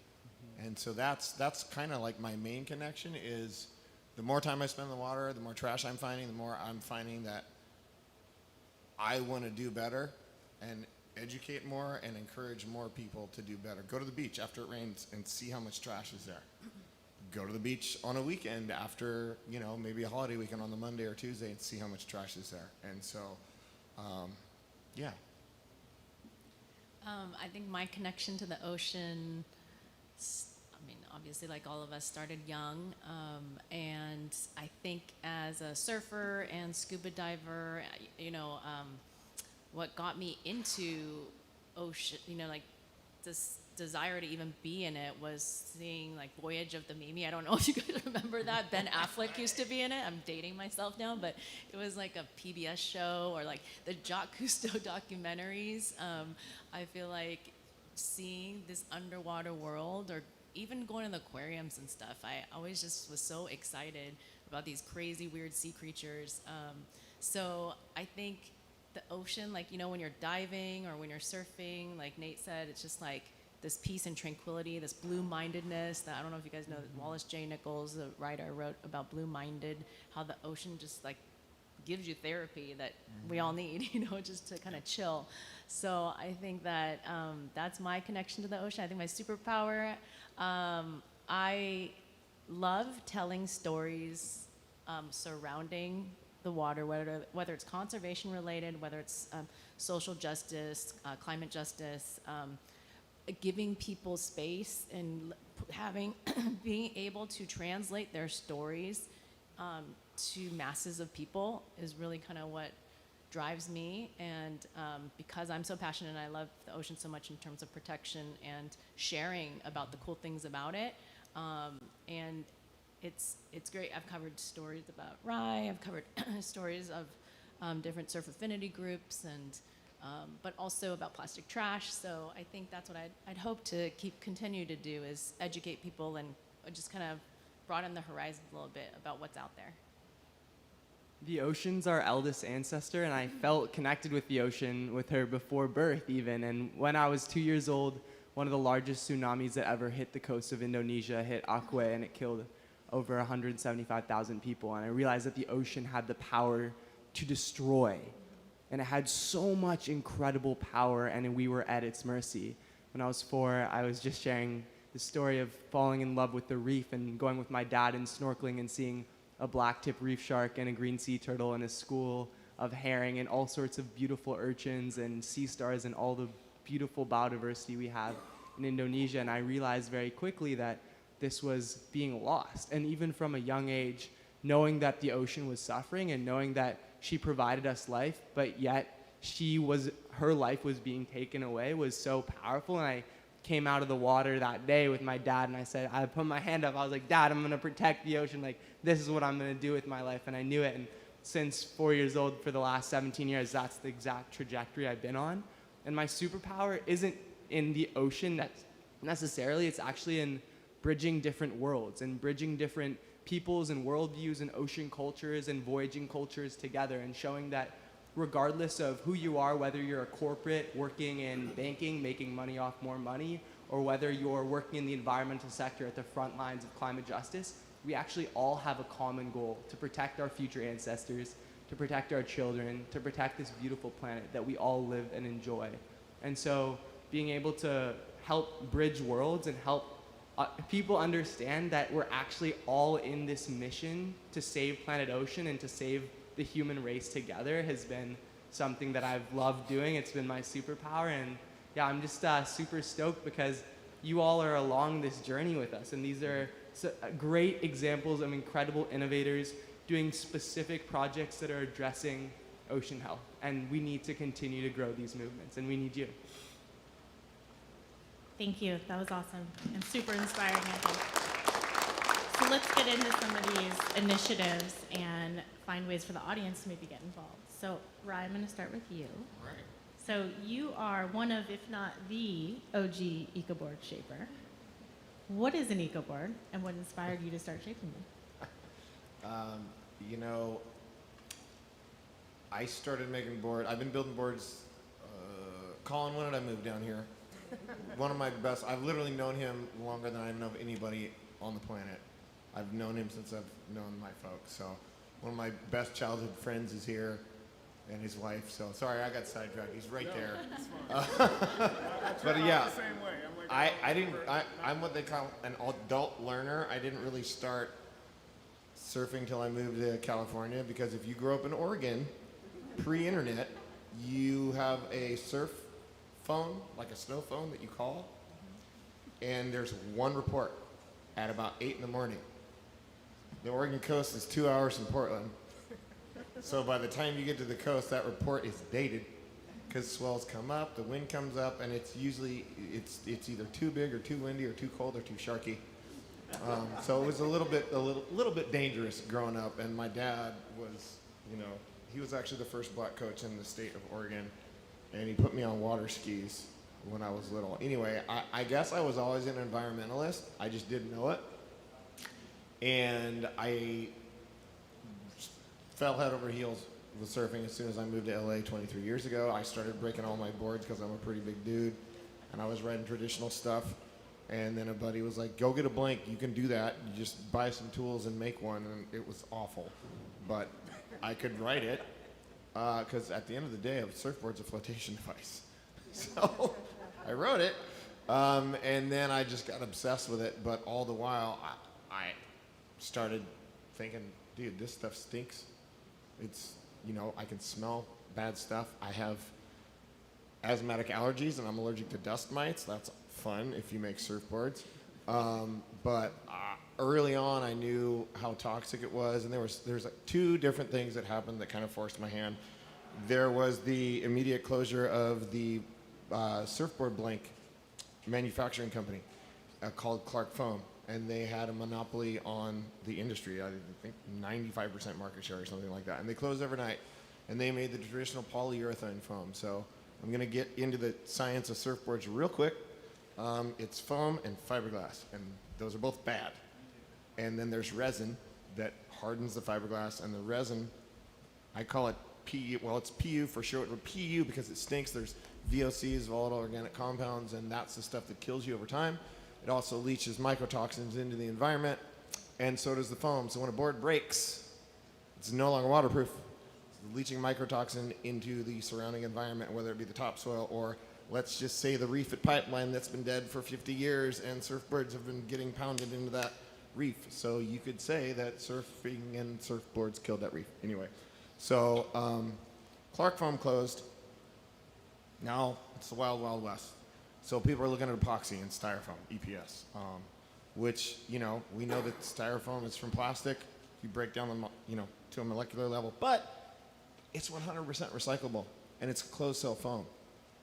And so that's kind of like my main connection is the more time I spend in the water, the more trash I'm finding, the more I'm finding that I want to do better and educate more and encourage more people to do better. Go to the beach after it rains and see how much trash is there. Go to the beach on a weekend after, you know, maybe a holiday weekend on the Monday or Tuesday and see how much trash is there. And so, yeah. I think my connection to the ocean, I mean, obviously, like all of us, started young. And I think as a surfer and scuba diver, you know, what got me into ocean, you know, like this desire to even be in it was seeing like Voyage of the Mimi. I don't know if you guys remember that. Ben Affleck used to be in it. I'm dating myself now, but it was like a PBS show, or like the Jacques Cousteau documentaries. I feel like seeing this underwater world, or even going to the aquariums and stuff, I always just was so excited about these crazy, weird sea creatures. So I think the ocean, like, you know, when you're diving or when you're surfing, like Nate said, it's just like this peace and tranquility, this blue-mindedness that, I don't know if you guys know, that Wallace J. Nichols, the writer, wrote about blue-minded, how the ocean just like gives you therapy that we all need, you know, just to kind of chill. So I think that that's my connection to the ocean. I think my superpower, I love telling stories surrounding the water, whether it's conservation related, whether it's social justice, climate justice, giving people space and having being able to translate their stories to masses of people is really kind of what drives me. And because I'm so passionate and I love the ocean so much in terms of protection and sharing about the cool things about it, and it's great. I've covered stories about Rye. I've covered stories of different surf affinity groups, and but also about plastic trash. So I think that's what I'd hope to continue to do, is educate people and just kind of broaden the horizons a little bit about what's out there. The ocean's our eldest ancestor, and I felt connected with the ocean with her before birth even. And when I was 2 years old, one of the largest tsunamis that ever hit the coast of Indonesia hit Aceh, and it killed over 175,000 people. And I realized that the ocean had the power to destroy. And it had so much incredible power, and we were at its mercy. When I was 4, I was just sharing the story of falling in love with the reef and going with my dad and snorkeling and seeing a black-tip reef shark and a green sea turtle and a school of herring and all sorts of beautiful urchins and sea stars and all the beautiful biodiversity we have in Indonesia. And I realized very quickly that this was being lost. And even from a young age, knowing that the ocean was suffering and knowing that she provided us life, but yet her life was being taken away, was so powerful. And I came out of the water that day with my dad, and I put my hand up. I was like, Dad, I'm going to protect the ocean. Like, this is what I'm going to do with my life. And I knew it. And since 4 years old, for the last 17 years, that's the exact trajectory I've been on. And my superpower isn't in the ocean necessarily. It's actually in bridging different worlds and bridging different peoples and worldviews and ocean cultures and voyaging cultures together, and showing that regardless of who you are, whether you're a corporate working in banking, making money off more money, or whether you're working in the environmental sector at the front lines of climate justice, we actually all have a common goal: to protect our future ancestors, to protect our children, to protect this beautiful planet that we all live and enjoy. And so being able to help bridge worlds and help people understand that we're actually all in this mission to save planet ocean and to save the human race together has been something that I've loved doing. It's been my superpower, and yeah, I'm just super stoked because you all are along this journey with us, and these are great examples of incredible innovators doing specific projects that are addressing ocean health, and we need to continue to grow these movements, and we need you. Thank you. That was awesome and super inspiring, I think. So let's get into some of these initiatives and find ways for the audience to maybe get involved. So, Ryan, I'm going to start with you. Right. So you are one of, if not the OG Ecoboard shaper. What is an Ecoboard, and what inspired you to start shaping them? You know, I started making boards. I've been building boards. Colin, when did I move down here? One of my best. I've literally known him longer than I know of anybody on the planet. I've known him since I've known my folks. So one of my best childhood friends is here, and his wife. So sorry, I got sidetracked. He's right there. But yeah, I'm what they call an adult learner. I didn't really start surfing till I moved to California, because if you grow up in Oregon, pre-internet, you have a surf phone, like a snow phone that you call, and there's one report at about 8 in the morning. The Oregon coast is 2 hours from Portland. So by the time you get to the coast, that report is dated, because swells come up, the wind comes up, and it's usually, it's either too big or too windy or too cold or too sharky. So it was a little bit dangerous growing up, and my dad was, you know, he was actually the first black coach in the state of Oregon, and he put me on water skis when I was little. Anyway, I guess I was always an environmentalist. I just didn't know it. And I fell head over heels with surfing as soon as I moved to LA 23 years ago. I started breaking all my boards because I'm a pretty big dude, and I was riding traditional stuff. And then a buddy was like, go get a blank, you can do that. You just buy some tools and make one, and it was awful. But I could write it, because at the end of the day, a surfboard's a flotation device. So I wrote it, and then I just got obsessed with it. But all the while, I started thinking, dude, this stuff stinks. It's, you know, I can smell bad stuff. I have asthmatic allergies, and I'm allergic to dust mites. That's fun if you make surfboards. But early on, I knew how toxic it was, and there's like 2 different things that happened that kind of forced my hand. There was the immediate closure of the surfboard blank manufacturing company called Clark Foam, and they had a monopoly on the industry. I think 95% market share or something like that, and they closed overnight, and they made the traditional polyurethane foam. So I'm going to get into the science of surfboards real quick. It's foam and fiberglass, and those are both bad. And then there's resin that hardens the fiberglass, and the resin, I call it PU. Well, it's PU for short, but PU because it stinks. There's VOCs, volatile organic compounds, and that's the stuff that kills you over time. It also leaches mycotoxins into the environment, and so does the foam. So when a board breaks, it's no longer waterproof. It's leaching mycotoxin into the surrounding environment, whether it be the topsoil or, let's just say, the reef at Pipeline that's been dead for 50 years, and surfboards have been getting pounded into that reef. So you could say that surfing and surfboards killed that reef. Anyway, so Clark Foam closed. Now it's the wild, wild west. So people are looking at epoxy and styrofoam, EPS, which, you know, we know that styrofoam is from plastic. You break down the, you know, to a molecular level, but it's 100% recyclable, and it's closed cell foam.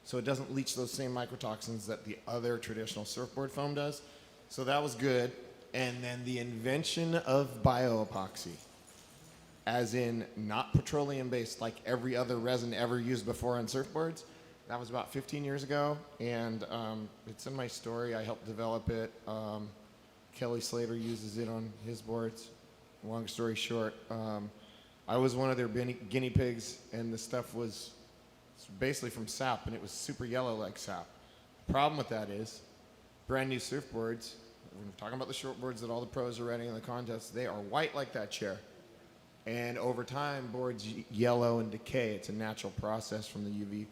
So it doesn't leach those same mycotoxins that the other traditional surfboard foam does. So that was good. And then the invention of bioepoxy, as in not petroleum-based like every other resin ever used before on surfboards. That was about 15 years ago, and it's in my story. I helped develop it. Kelly Slater uses it on his boards. Long story short, I was one of their guinea pigs, and the stuff was basically from sap, and it was super yellow like sap. The problem with that is, brand new surfboards, we're talking about the shortboards that all the pros are riding in the contests, they are white like that chair. And over time, boards yellow and decay. It's a natural process from the UV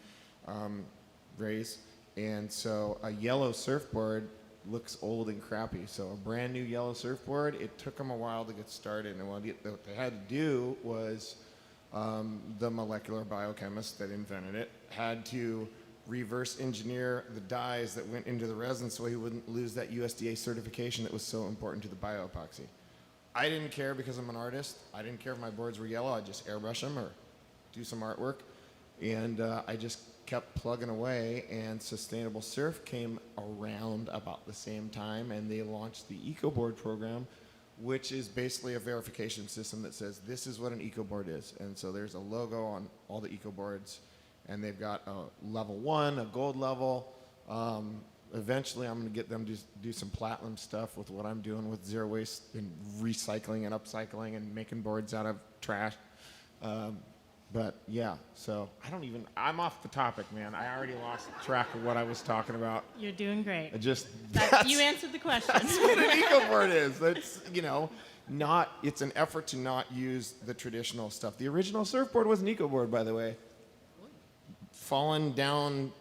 rays. And so a yellow surfboard looks old and crappy. So a brand new yellow surfboard, it took them a while to get started. And what they had to do was the molecular biochemist that invented it had to reverse engineer the dyes that went into the resin so he wouldn't lose that USDA certification that was so important to the bioepoxy. I didn't care because I'm an artist. I didn't care if my boards were yellow. I'd just airbrush them or do some artwork. And I just kept plugging away, and Sustainable Surf came around about the same time, and they launched the Ecoboard program, which is basically a verification system that says this is what an Ecoboard is. And so there's a logo on all the Ecoboards, and they've got a level 1, a gold level, Eventually, I'm going to get them to do some platinum stuff with what I'm doing with zero waste and recycling and upcycling and making boards out of trash. But yeah, so I'm off the topic, man. I already lost track of what I was talking about. You're doing great. You answered the question. That's what an Ecoboard is. That's, it's an effort to not use the traditional stuff. The original surfboard was an Ecoboard, by the way. Fallen down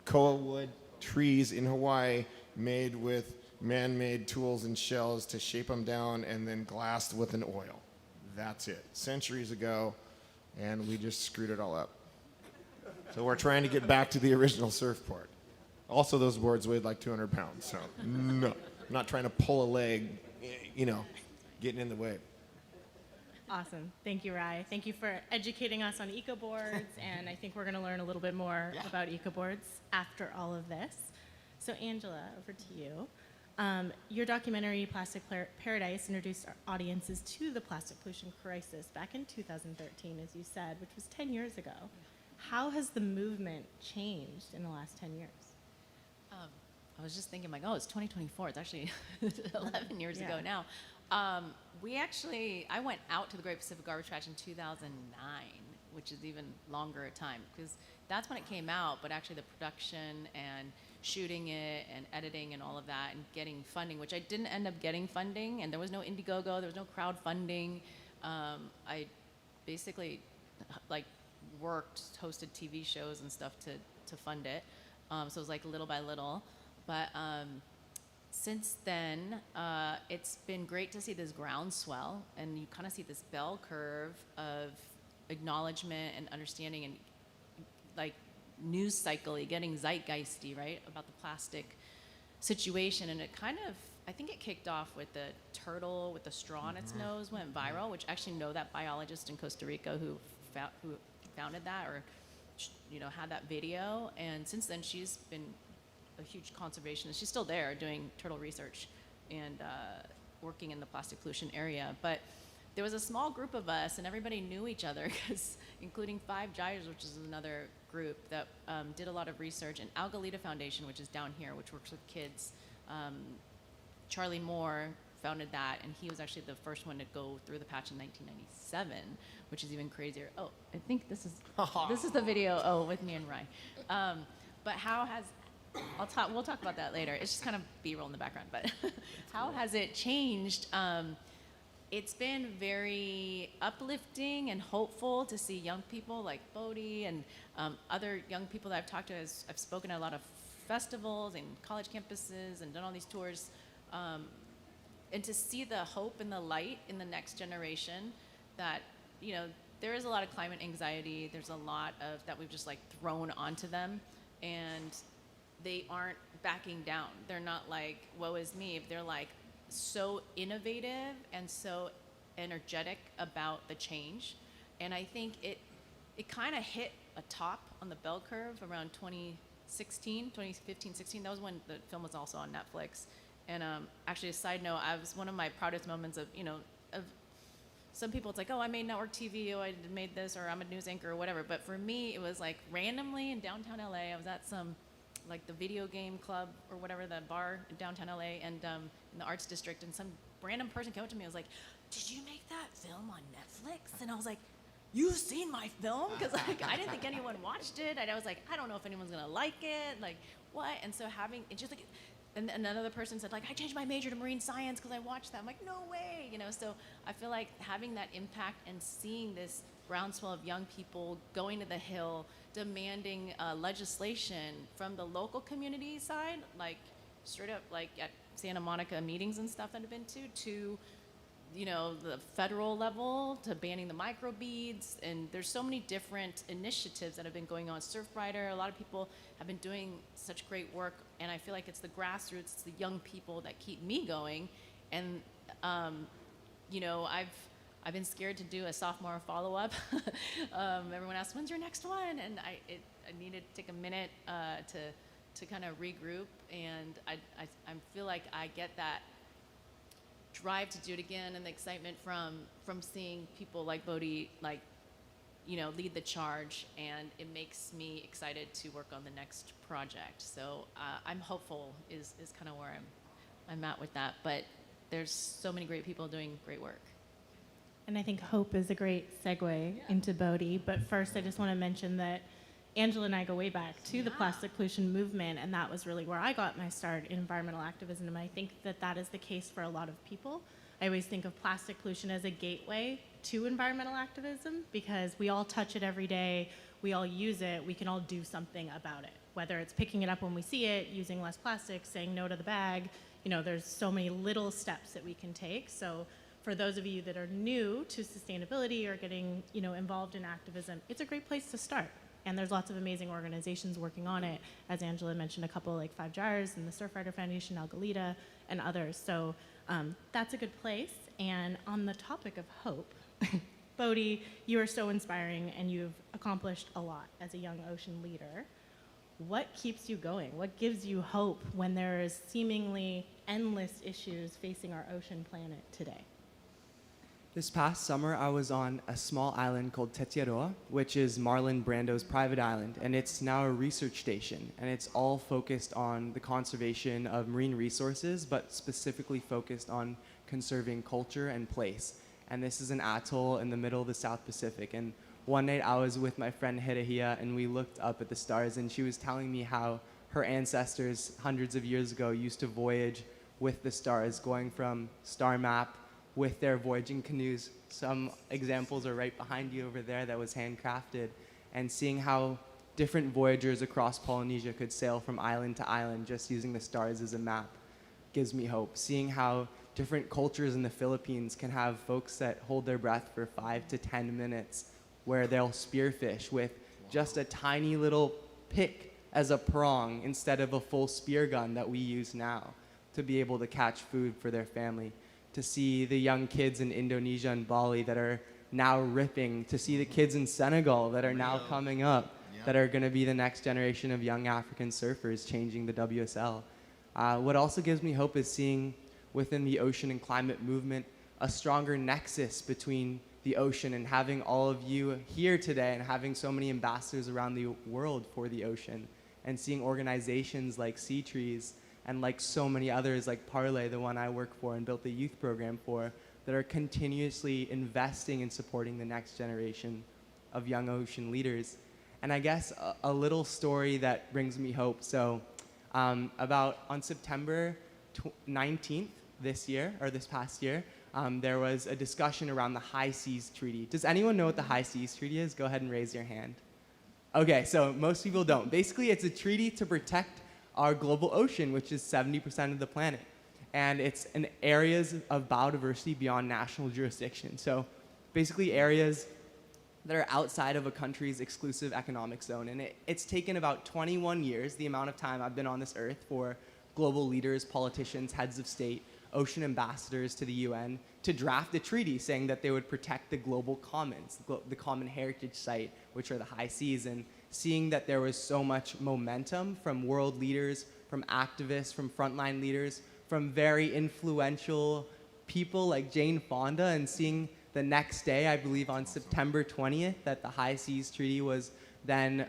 koa wood trees in Hawaii, made with man-made tools and shells to shape them down and then glassed with an oil. That's it. Centuries ago, and we just screwed it all up. So we're trying to get back to the original surfboard. Also, those boards weighed like 200 pounds, so no. I'm not trying to pull a leg, getting in the way. Awesome. Thank you, Rye. Thank you for educating us on Ecoboards, and I think we're going to learn a little bit more about Ecoboards after all of this. So, Angela, over to you. Your documentary, Plastic Paradise, introduced our audiences to the plastic pollution crisis back in 2013, as you said, which was 10 years ago. How has the movement changed in the last 10 years? I was just thinking, like, oh, it's 2024. It's actually 11 years ago now. I went out to the Great Pacific Garbage Patch in 2009, which is even longer a time, because that's when it came out, but actually the production and shooting it and editing and all of that and getting funding, which I didn't end up getting funding, and there was no Indiegogo, there was no crowdfunding. I basically hosted TV shows and stuff to fund it. So it was like little by little. But since then, it's been great to see this groundswell, and you kind of see this bell curve of acknowledgement and understanding and like news cycle-y, getting zeitgeisty, right, about the plastic situation. And it kind of, I think it kicked off with the turtle with the straw in its nose went viral, which actually know that biologist in Costa Rica who founded that, or had that video. And since then, she's been a huge conservationist. She's still there doing turtle research and working in the plastic pollution area. But there was a small group of us, and everybody knew each other, including Five Gyres, which is another group that did a lot of research, and Algalita Foundation, which is down here, which works with kids. Charlie Moore founded that, and he was actually the first one to go through the patch in 1997, which is even crazier. Oh, I think this is the video. With me and Ryan. But how has we'll talk about that later. It's just kind of B-roll in the background. But how has it changed? It's been very uplifting and hopeful to see young people like Bodhi and other young people that I've talked to. I've spoken at a lot of festivals and college campuses and done all these tours. And to see the hope and the light in the next generation that, there is a lot of climate anxiety. There's a lot of that we've just thrown onto them, and they aren't backing down. They're not like, woe is me. They're so innovative and so energetic about the change. And I think it kind of hit a top on the bell curve around 2015, 16. That was when the film was also on Netflix. And actually, a side note, one of my proudest moments of some people, it's like, oh, I made network TV, oh, I made this, or I'm a news anchor or whatever. But for me, it was randomly in downtown LA, I was at some the video game club or whatever, the bar in downtown LA, and in the arts district, and some random person came up to me and was like, did you make that film on Netflix? And I was like, you've seen my film? Because I didn't think anyone watched it, and I was like, I don't know if anyone's gonna like it, what? And so having it just and another person said, I changed my major to marine science because I watched that. I'm like, no way, So I feel like having that impact and seeing this groundswell of young people going to the Hill, demanding legislation from the local community side, straight up at Santa Monica meetings and stuff that I've been to the federal level, to banning the microbeads. And there's so many different initiatives that have been going on. Surfrider, a lot of people have been doing such great work, and I feel like it's the grassroots, it's the young people that keep me going. And I've been scared to do a sophomore follow-up. Everyone asks, when's your next one? And I needed to take a minute to kind of regroup, and I feel like I get that drive to do it again, and the excitement from seeing people like Bodhi lead the charge, and it makes me excited to work on the next project. So I'm hopeful is kind of where I'm at with that. But there's so many great people doing great work. And I think hope is a great segue into Bodhi. But first, I just want to mention that Angela and I go way back to the plastic pollution movement, and that was really where I got my start in environmental activism. And I think that that is the case for a lot of people. I always think of plastic pollution as a gateway to environmental activism because we all touch it every day, we all use it, we can all do something about it. Whether it's picking it up when we see it, using less plastic, saying no to the bag, there's so many little steps that we can take. So for those of you that are new to sustainability or getting, involved in activism, it's a great place to start. And there's lots of amazing organizations working on it. As Angela mentioned, a couple like Five Jars and the Surfrider Foundation, Algalita, and others. So that's a good place. And on the topic of hope, Bodhi, you are so inspiring and you've accomplished a lot as a young ocean leader. What keeps you going? What gives you hope when there is seemingly endless issues facing our ocean planet today? This past summer, I was on a small island called Tetiaroa, which is Marlon Brando's private island, and it's now a research station, and it's all focused on the conservation of marine resources, but specifically focused on conserving culture and place. And this is an atoll in the middle of the South Pacific. And one night I was with my friend Hirahia, and we looked up at the stars, and she was telling me how her ancestors hundreds of years ago used to voyage with the stars, going from star map with their voyaging canoes. Some examples are right behind you over there that was handcrafted, and seeing how different voyagers across Polynesia could sail from island to island just using the stars as a map gives me hope. Seeing how different cultures in the Philippines can have folks that hold their breath for 5 to 10 minutes where they'll spearfish with just a tiny little pick as a prong instead of a full spear gun that we use now to be able to catch food for their family. To see the young kids in Indonesia and Bali that are now ripping, to see the kids in Senegal that are now coming up, that are going to be the next generation of young African surfers changing the WSL. What also gives me hope is seeing within the ocean and climate movement a stronger nexus between the ocean, and having all of you here today and having so many ambassadors around the world for the ocean, and seeing organizations like Sea Trees and like so many others like Parlay, the one I work for and built the youth program for, that are continuously investing in supporting the next generation of young ocean leaders. And I guess a little story that brings me hope. So on September 19th this past year, there was a discussion around the High Seas Treaty. Does anyone know what the High Seas Treaty is? Go ahead and raise your hand. Okay, so most people don't. Basically, it's a treaty to protect our global ocean, which is 70% of the planet. And it's in areas of biodiversity beyond national jurisdiction. So basically areas that are outside of a country's exclusive economic zone. And it's taken about 21 years, the amount of time I've been on this earth, for global leaders, politicians, heads of state, ocean ambassadors to the UN to draft a treaty saying that they would protect the global commons, the common heritage site, which are the high seas. And seeing that there was so much momentum from world leaders, from activists, from frontline leaders, from very influential people like Jane Fonda, and seeing the next day, I believe on September 20th, that the High Seas Treaty was then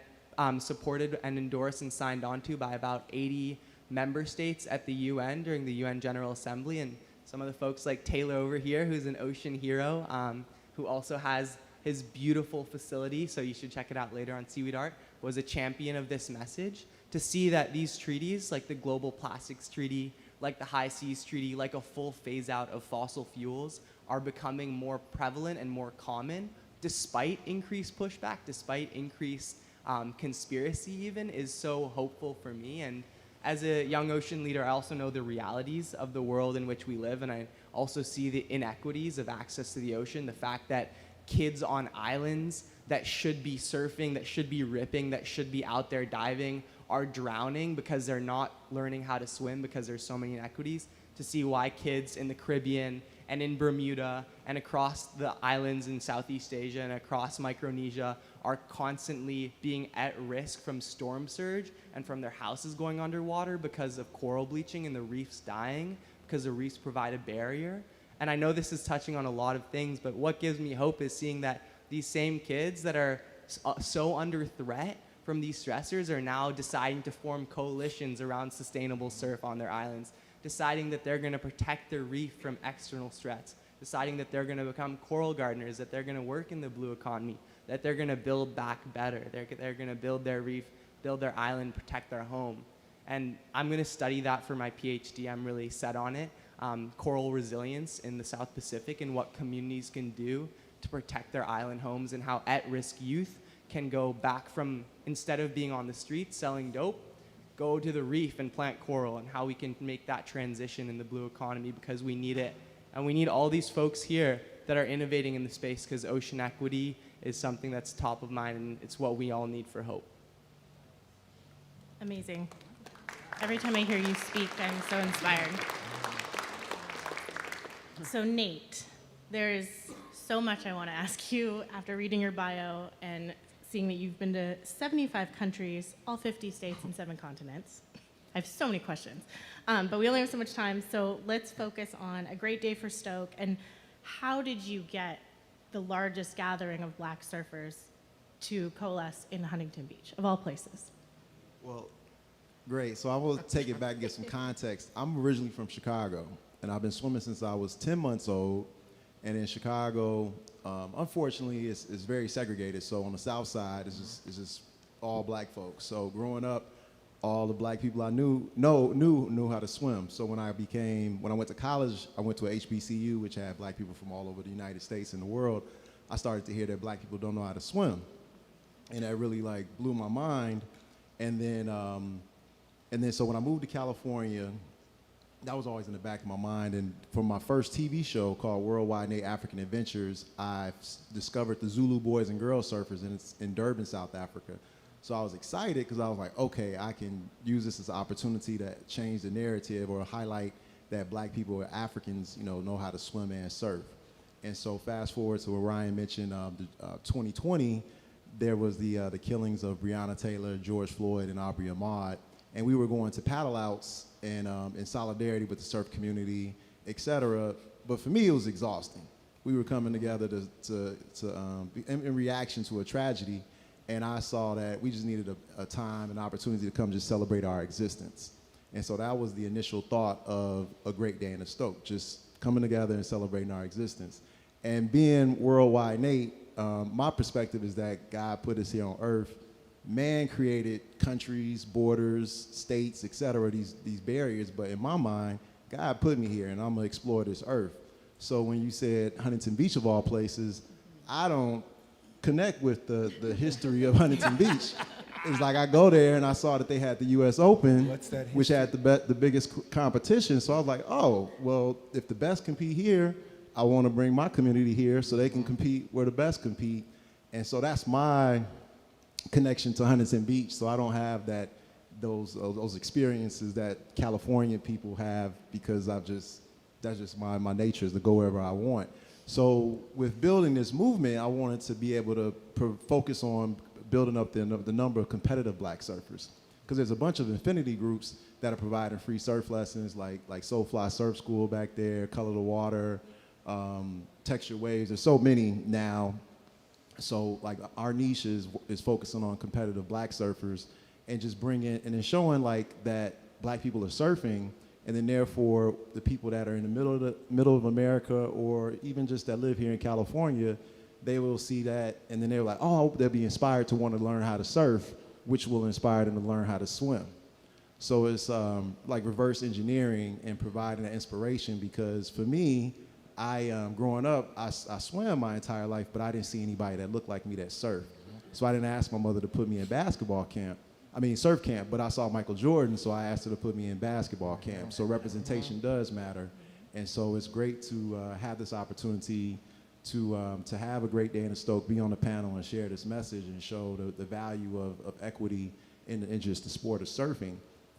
supported and endorsed and signed onto by about 80 member states at the UN during the UN General Assembly. And some of the folks like Taylor over here, who's an ocean hero, who also has his beautiful facility, so you should check it out later on Seaweed Art, was a champion of this message. To see that these treaties, like the Global Plastics Treaty, like the High Seas Treaty, like a full phase out of fossil fuels, are becoming more prevalent and more common, despite increased pushback, despite increased conspiracy even, is so hopeful for me. And as a young ocean leader, I also know the realities of the world in which we live, and I also see the inequities of access to the ocean, the fact that kids on islands that should be surfing, that should be ripping, that should be out there diving are drowning because they're not learning how to swim because there's so many inequities. To see why kids in the Caribbean and in Bermuda and across the islands in Southeast Asia and across Micronesia are constantly being at risk from storm surge and from their houses going underwater because of coral bleaching and the reefs dying, because the reefs provide a barrier. And I know this is touching on a lot of things, but what gives me hope is seeing that these same kids that are so under threat from these stressors are now deciding to form coalitions around sustainable surf on their islands, deciding that they're going to protect their reef from external threats, deciding that they're going to become coral gardeners, that they're going to work in the blue economy, that they're going to build back better. They're going to build their reef, build their island, protect their home. And I'm going to study that for my PhD. I'm really set on it. Coral resilience in the South Pacific and what communities can do to protect their island homes, and how at-risk youth can go back from, instead of being on the streets selling dope, go to the reef and plant coral, and how we can make that transition in the blue economy, because we need it. And we need all these folks here that are innovating in the space, because ocean equity is something that's top of mind, and it's what we all need for hope. Amazing. Every time I hear you speak, I'm so inspired. So Nate, there is so much I want to ask you after reading your bio and seeing that you've been to 75 countries, all 50 states and 7 continents. I have so many questions, but we only have so much time, so let's focus on a great day for Stoke. And how did you get the largest gathering of black surfers to coalesce in Huntington Beach, of all places? Well, great. So I will take it back and get some context. I'm originally from Chicago, and I've been swimming since I was 10 months old. And in Chicago, unfortunately, it's very segregated. So on the south side, it's just all black folks. So growing up, all the black people I knew how to swim. So when I went to college, I went to a HBCU, which had black people from all over the United States and the world. I started to hear that black people don't know how to swim. And that really like blew my mind. And then so when I moved to California, that was always in the back of my mind. And for my first TV show called Worldwide Nate African Adventures, I discovered the Zulu Boys and Girls Surfers in Durban, South Africa. So I was excited because I was like, okay, I can use this as an opportunity to change the narrative or highlight that black people or Africans, know how to swim and surf. And so fast forward to what Ryan mentioned, 2020, there was the killings of Breonna Taylor, George Floyd, and Aubrey Ahmaud. And we were going to paddle outs and in solidarity with the surf community, et cetera. But for me, it was exhausting. We were coming together in reaction to a tragedy. And I saw that we just needed a time, an opportunity to come just celebrate our existence. And so that was the initial thought of a great day in the Stoke, just coming together and celebrating our existence. And being Worldwide Nate, my perspective is that God put us here on earth. Man created countries, borders, states, et cetera, these barriers. But in my mind, God put me here, and I'm gonna explore this earth. So when you said Huntington Beach of all places, I don't connect with the history of Huntington Beach. It's like I go there and I saw that they had the U.S. Open, which had the biggest competition. So I was like, oh, well, if the best compete here, I want to bring my community here so they can compete where the best compete. And so that's my connection to Huntington Beach. So I don't have those experiences that California people have, because that's just my nature, is to go wherever I want. So with building this movement, I wanted to be able to focus on building up the number of competitive black surfers, because there's a bunch of affinity groups that are providing free surf lessons, like Soulfly Surf School back there, Color the Water, Texture Waves. There's so many now. So like our niche is focusing on competitive black surfers, and just bringing and then showing like that black people are surfing. And then therefore, the people that are in the middle of America, or even just that live here in California, they will see that, and then they're like, oh, they'll be inspired to want to learn how to surf, which will inspire them to learn how to swim. So it's like reverse engineering and providing that inspiration, because for me, growing up, I swam my entire life, but I didn't see anybody that looked like me that surfed. So I didn't ask my mother to put me in surf camp, but I saw Michael Jordan, so I asked her to put me in basketball camp. So representation does matter. And so it's great to have this opportunity to have a great day in the Stoke, be on the panel and share this message and show the value of equity in just the sport of surfing.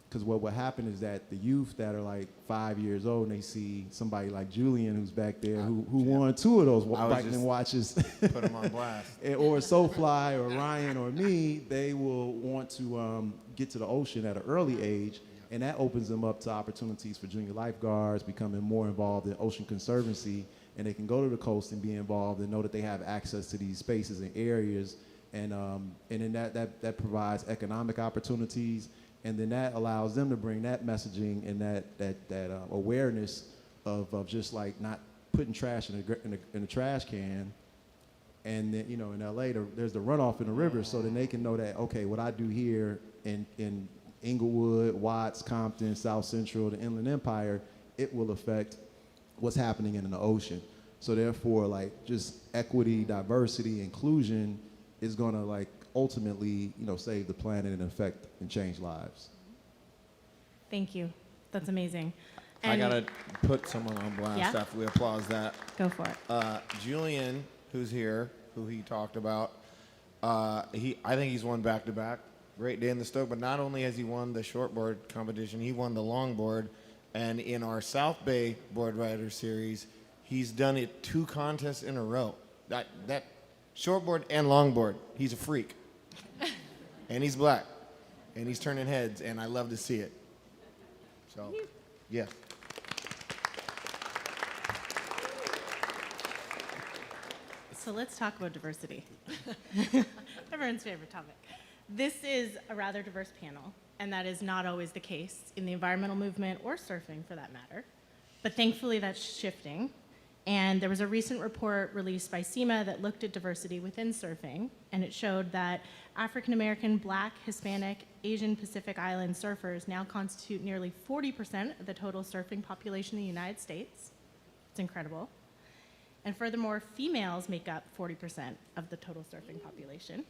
Because what will happen is that the youth that are like 5 years old, and they see somebody like Julian, who's back there, who won 2 of those Brightman watches, put them on blast, or Soulfly or Ryan or me, they will want to get to the ocean at an early age, And that opens them up to opportunities for junior lifeguards, becoming more involved in ocean conservancy, and they can go to the coast and be involved and know that they have access to these spaces and areas, and then that provides economic opportunities, and then that allows them to bring that messaging and that awareness of just like not putting trash in a trash can. And then, you know, in LA, there's the runoff in the river, so then they can know that, okay, what I do here in Inglewood, Watts, Compton, South Central, the Inland Empire, it will affect what's happening in the ocean. So therefore, like, just equity, diversity, inclusion is gonna, like, ultimately, you know, save the planet and affect and change lives. Thank you. That's amazing. I And gotta put someone on blast Yeah? after we applause that. go for it. Julian, who's here, who he talked about, I think he's won back-to-back. Great day in the Stoke, but not only has he won the shortboard competition, he won the longboard, and in our South Bay Board Rider Series, he's done it 2 contests in a row. That shortboard and longboard, he's a freak. And he's black, and he's turning heads, and I love to see it. So, yeah. So let's talk about diversity. Everyone's favorite topic. This is a rather diverse panel, and that is not always the case in the environmental movement or surfing for that matter. But thankfully that's shifting. And there was a recent report released by SEMA that looked at diversity within surfing, and it showed that African American, Black, Hispanic, Asian Pacific Island surfers now constitute nearly 40% of the total surfing population in the United States. It's incredible. And furthermore, females make up 40% of the total surfing population.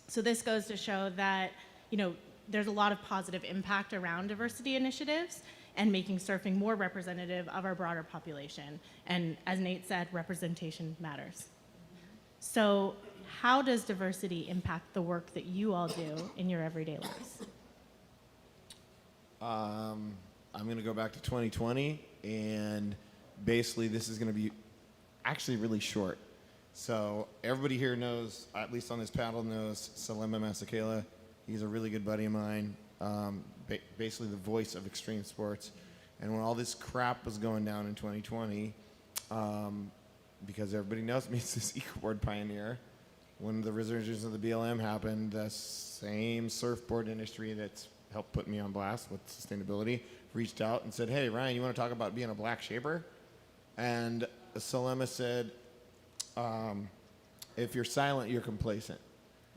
So this goes to show that, you know, there's a lot of positive impact around diversity initiatives and making surfing more representative of our broader population. And as Nate said, representation matters. So how does diversity impact the work that you all do in your everyday lives? I'm going to go back to 2020, and basically this is going to be actually really short. So everybody here knows, at least on this panel, knows Salema Masakela. He's a really good buddy of mine, basically the voice of extreme sports. And when all this crap was going down in 2020, because everybody knows me as this Ecoboard pioneer, when the resurgence of the BLM happened, the same surfboard industry that's helped put me on blast with sustainability reached out and said, hey, Ryan, you want to talk about being a black shaper? And Salema said, if you're silent, you're complacent.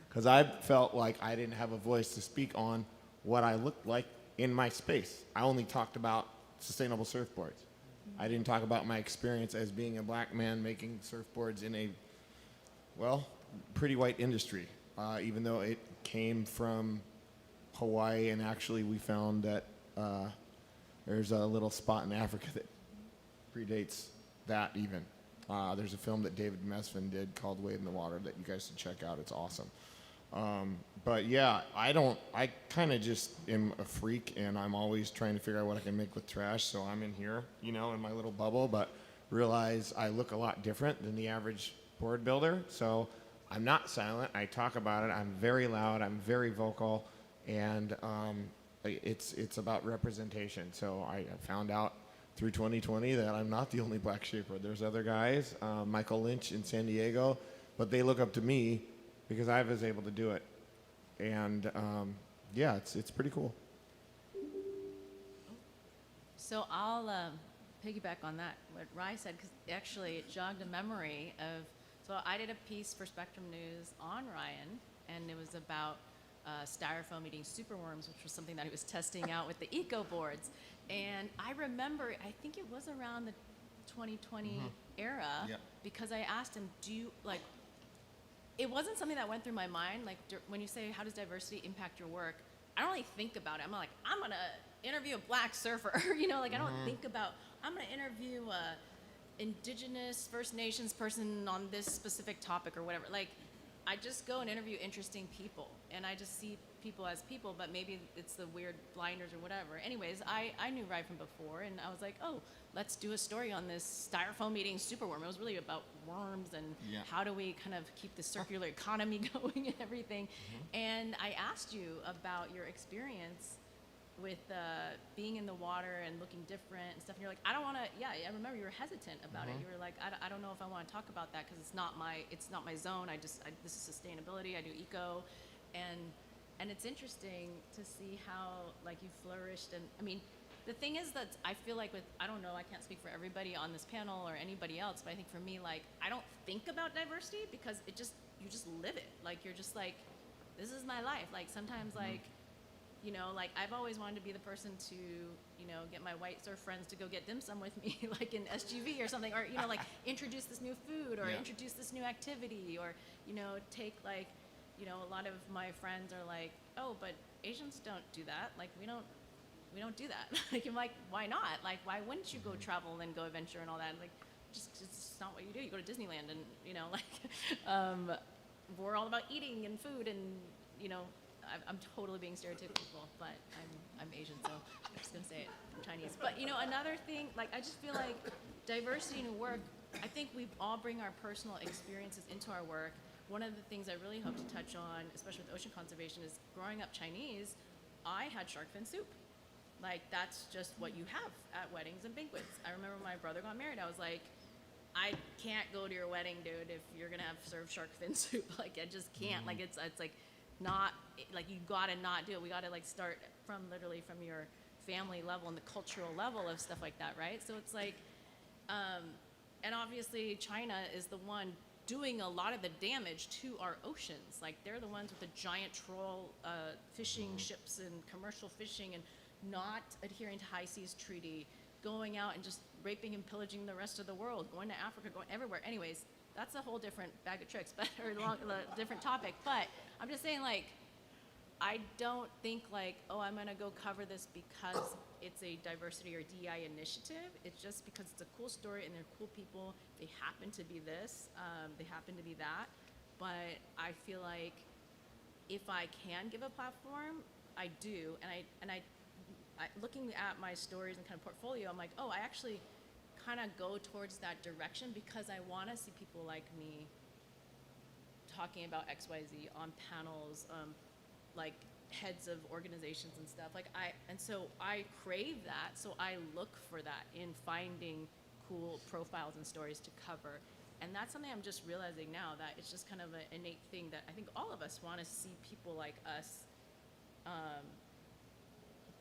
Because I felt like I didn't have a voice to speak on what I looked like in my space. I only talked about sustainable surfboards. I didn't talk about my experience as being a black man making surfboards in a, well, pretty white industry, even though it came from Hawaii, and actually we found that there's a little spot in Africa that predates that even. There's a film that David Mesfin did called Wade in the Water that you guys should check out. It's awesome. But yeah, I kind of just am a freak, and I'm always trying to figure out what I can make with trash. So I'm in here, you know, in my little bubble, but realize I look a lot different than the average board builder. So I'm not silent. I talk about it. I'm very loud. I'm very vocal, and it's about representation. So I found out through 2020 that I'm not the only black shaper. There's other guys, Michael Lynch in San Diego, but they look up to me because I was able to do it. And yeah, it's pretty cool. So I'll piggyback on that, what Rye said, because actually it jogged a memory of, so I did a piece for Spectrum News on Ryan, and it was about styrofoam eating superworms, which was something that he was testing out with the Ecoboards. And I remember, I think it was around the 2020 era, because I asked him, do you, like, it wasn't something that went through my mind. Like, when you say, how does diversity impact your work? I don't really think about it. I'm like, I'm going to interview a black surfer. You know, like, I don't think about, I'm going to interview a indigenous First Nations person on this specific topic or whatever. Like, I just go and interview interesting people, and I just see people as people, but maybe it's the weird blinders or whatever. Anyways, I knew Rye from before, and I was like, oh, let's do a story on this styrofoam eating superworm. It was really about worms and how do we kind of keep the circular economy going and everything. And I asked you about your experience being in the water and looking different and stuff. And you're like, I don't want to. Yeah, I remember you were hesitant about it. You were like, I don't know if I want to talk about that because it's not my zone. This is sustainability. I do eco, and it's interesting to see how like you flourished. And I mean, the thing is that I feel like I don't know, I can't speak for everybody on this panel or anybody else, but I think for me, like, I don't think about diversity because you just live it. Like, you're just like, this is my life. Like, sometimes, like, you know, like, I've always wanted to be the person to, you know, get my white surf friends to go get dim sum with me, like in SGV or something, or, you know, like, introduce this new food or introduce this new activity or, you know, take, like, you know, a lot of my friends are like, oh, but Asians don't do that. Like, we don't do that. Like, I'm like, why not? Like, why wouldn't you go travel and go adventure and all that? Like, it's just not what you do. You go to Disneyland and, you know, like, we're all about eating and food and, you know, I'm totally being stereotypical, but I'm Asian, so I'm just gonna say it. I'm Chinese. But, you know, another thing, like, I just feel like diversity in work, I think we all bring our personal experiences into our work. One of the things I really hope to touch on, especially with ocean conservation, is growing up Chinese, I had shark fin soup. Like, that's just what you have at weddings and banquets. I remember when my brother got married, I was like, I can't go to your wedding, dude, if you're gonna have served shark fin soup. Like, I just can't. Like, it's like not, like, you gotta not do it. We gotta, like, start from literally from your family level and the cultural level of stuff like that, right? So it's like, and obviously China is the one doing a lot of the damage to our oceans. Like, they're the ones with the giant troll fishing ships and commercial fishing and not adhering to High Seas Treaty, going out and just raping and pillaging the rest of the world, going to Africa, going everywhere. Anyways, that's a whole different bag of tricks, but or a different topic. But I'm just saying, like, I don't think like, oh, I'm gonna go cover this because it's a diversity or DEI initiative. It's just because it's a cool story and they're cool people. They happen to be this, they happen to be that. But I feel like if I can give a platform, I do. And I looking at my stories and kind of portfolio, I'm like, oh, I actually kind of go towards that direction because I want to see people like me talking about XYZ on panels, like heads of organizations and stuff. Like, so I crave that. So I look for that in finding cool profiles and stories to cover. And that's something I'm just realizing now, that it's just kind of an innate thing that I think all of us want to see people like us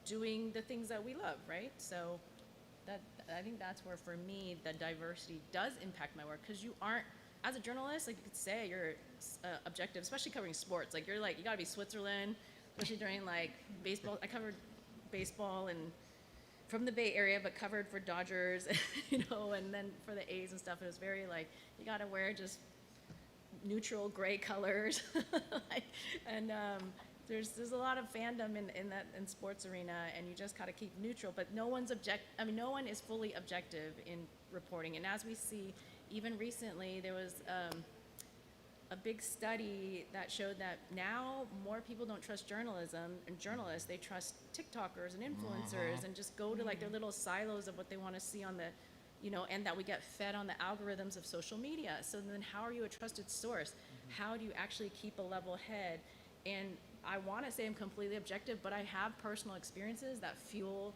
doing the things that we love, right? So that, I think that's where, for me, the diversity does impact my work, because you aren't, as a journalist, like, you could say you're objective, especially covering sports. Like, you're like, you gotta be Switzerland, especially during like baseball. I covered baseball and from the Bay Area, but covered for Dodgers, you know, and then for the A's and stuff. It was very like, you gotta wear just neutral gray colors, and there's a lot of fandom in sports arena, and you just gotta keep neutral. But no one is fully objective in reporting. And as we see, even recently, there was a big study that showed that now more people don't trust journalism and journalists. They trust TikTokers and influencers and just go to like their little silos of what they want to see on the, you know, and that we get fed on the algorithms of social media. So then how are you a trusted source? How do you actually keep a level head? And I want to say I'm completely objective, but I have personal experiences that fuel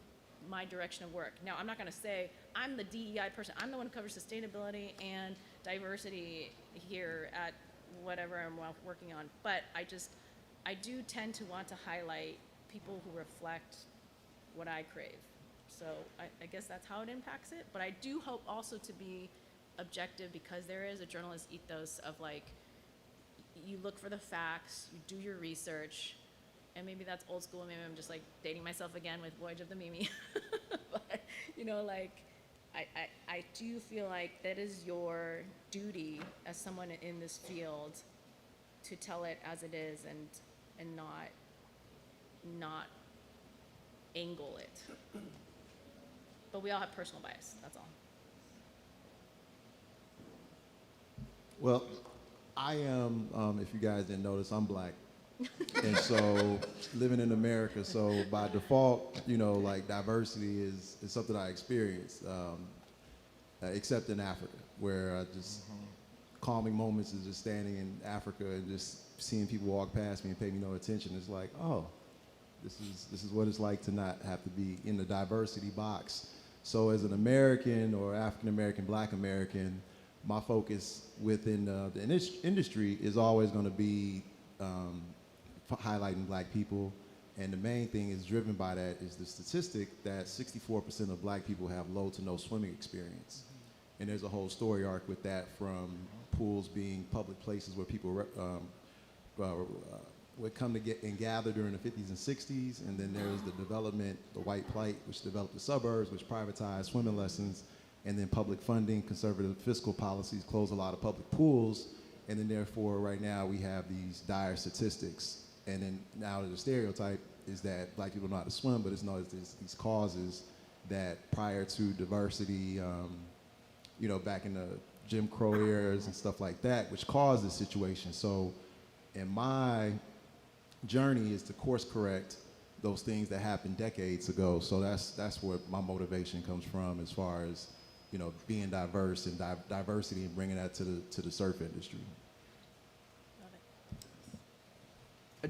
my direction of work. Now, I'm not going to say I'm the DEI person. I'm the one who covers sustainability and diversity here at whatever I'm working on. But I do tend to want to highlight people who reflect what I crave. So I guess that's how it impacts it. But I do hope also to be objective, because there is a journalist ethos of like, you look for the facts, you do your research, and maybe that's old school. Maybe I'm just like dating myself again with Voyage of the Mimi. But, you know, like, I do feel like that is your duty as someone in this field to tell it as it is and not angle it. But we all have personal bias, that's all. Well, I am, if you guys didn't notice, I'm black. And so living in America, so by default, you know, like diversity is something I experience, except in Africa, where I just, calming moments is just standing in Africa and just seeing people walk past me and pay me no attention. It's like, oh, This is what it's like to not have to be in the diversity box. So as an American or African American, Black American, my focus within the industry is always going to be highlighting Black people. And the main thing is driven by that is the statistic that 64% of Black people have low to no swimming experience. And there's a whole story arc with that, from pools being public places where people would come to get and gather during the 50s and 60s, and then there's the development, the white plight, which developed the suburbs, which privatized swimming lessons, and then public funding, conservative fiscal policies closed a lot of public pools, and then therefore right now we have these dire statistics. And then now the stereotype is that Black people know how to swim, but it's known as these causes that prior to diversity, you know, back in the Jim Crow eras and stuff like that, which caused this situation. So in my journey is to course correct those things that happened decades ago. So that's where my motivation comes from, as far as, you know, being diverse and diversity and bringing that to the surf industry.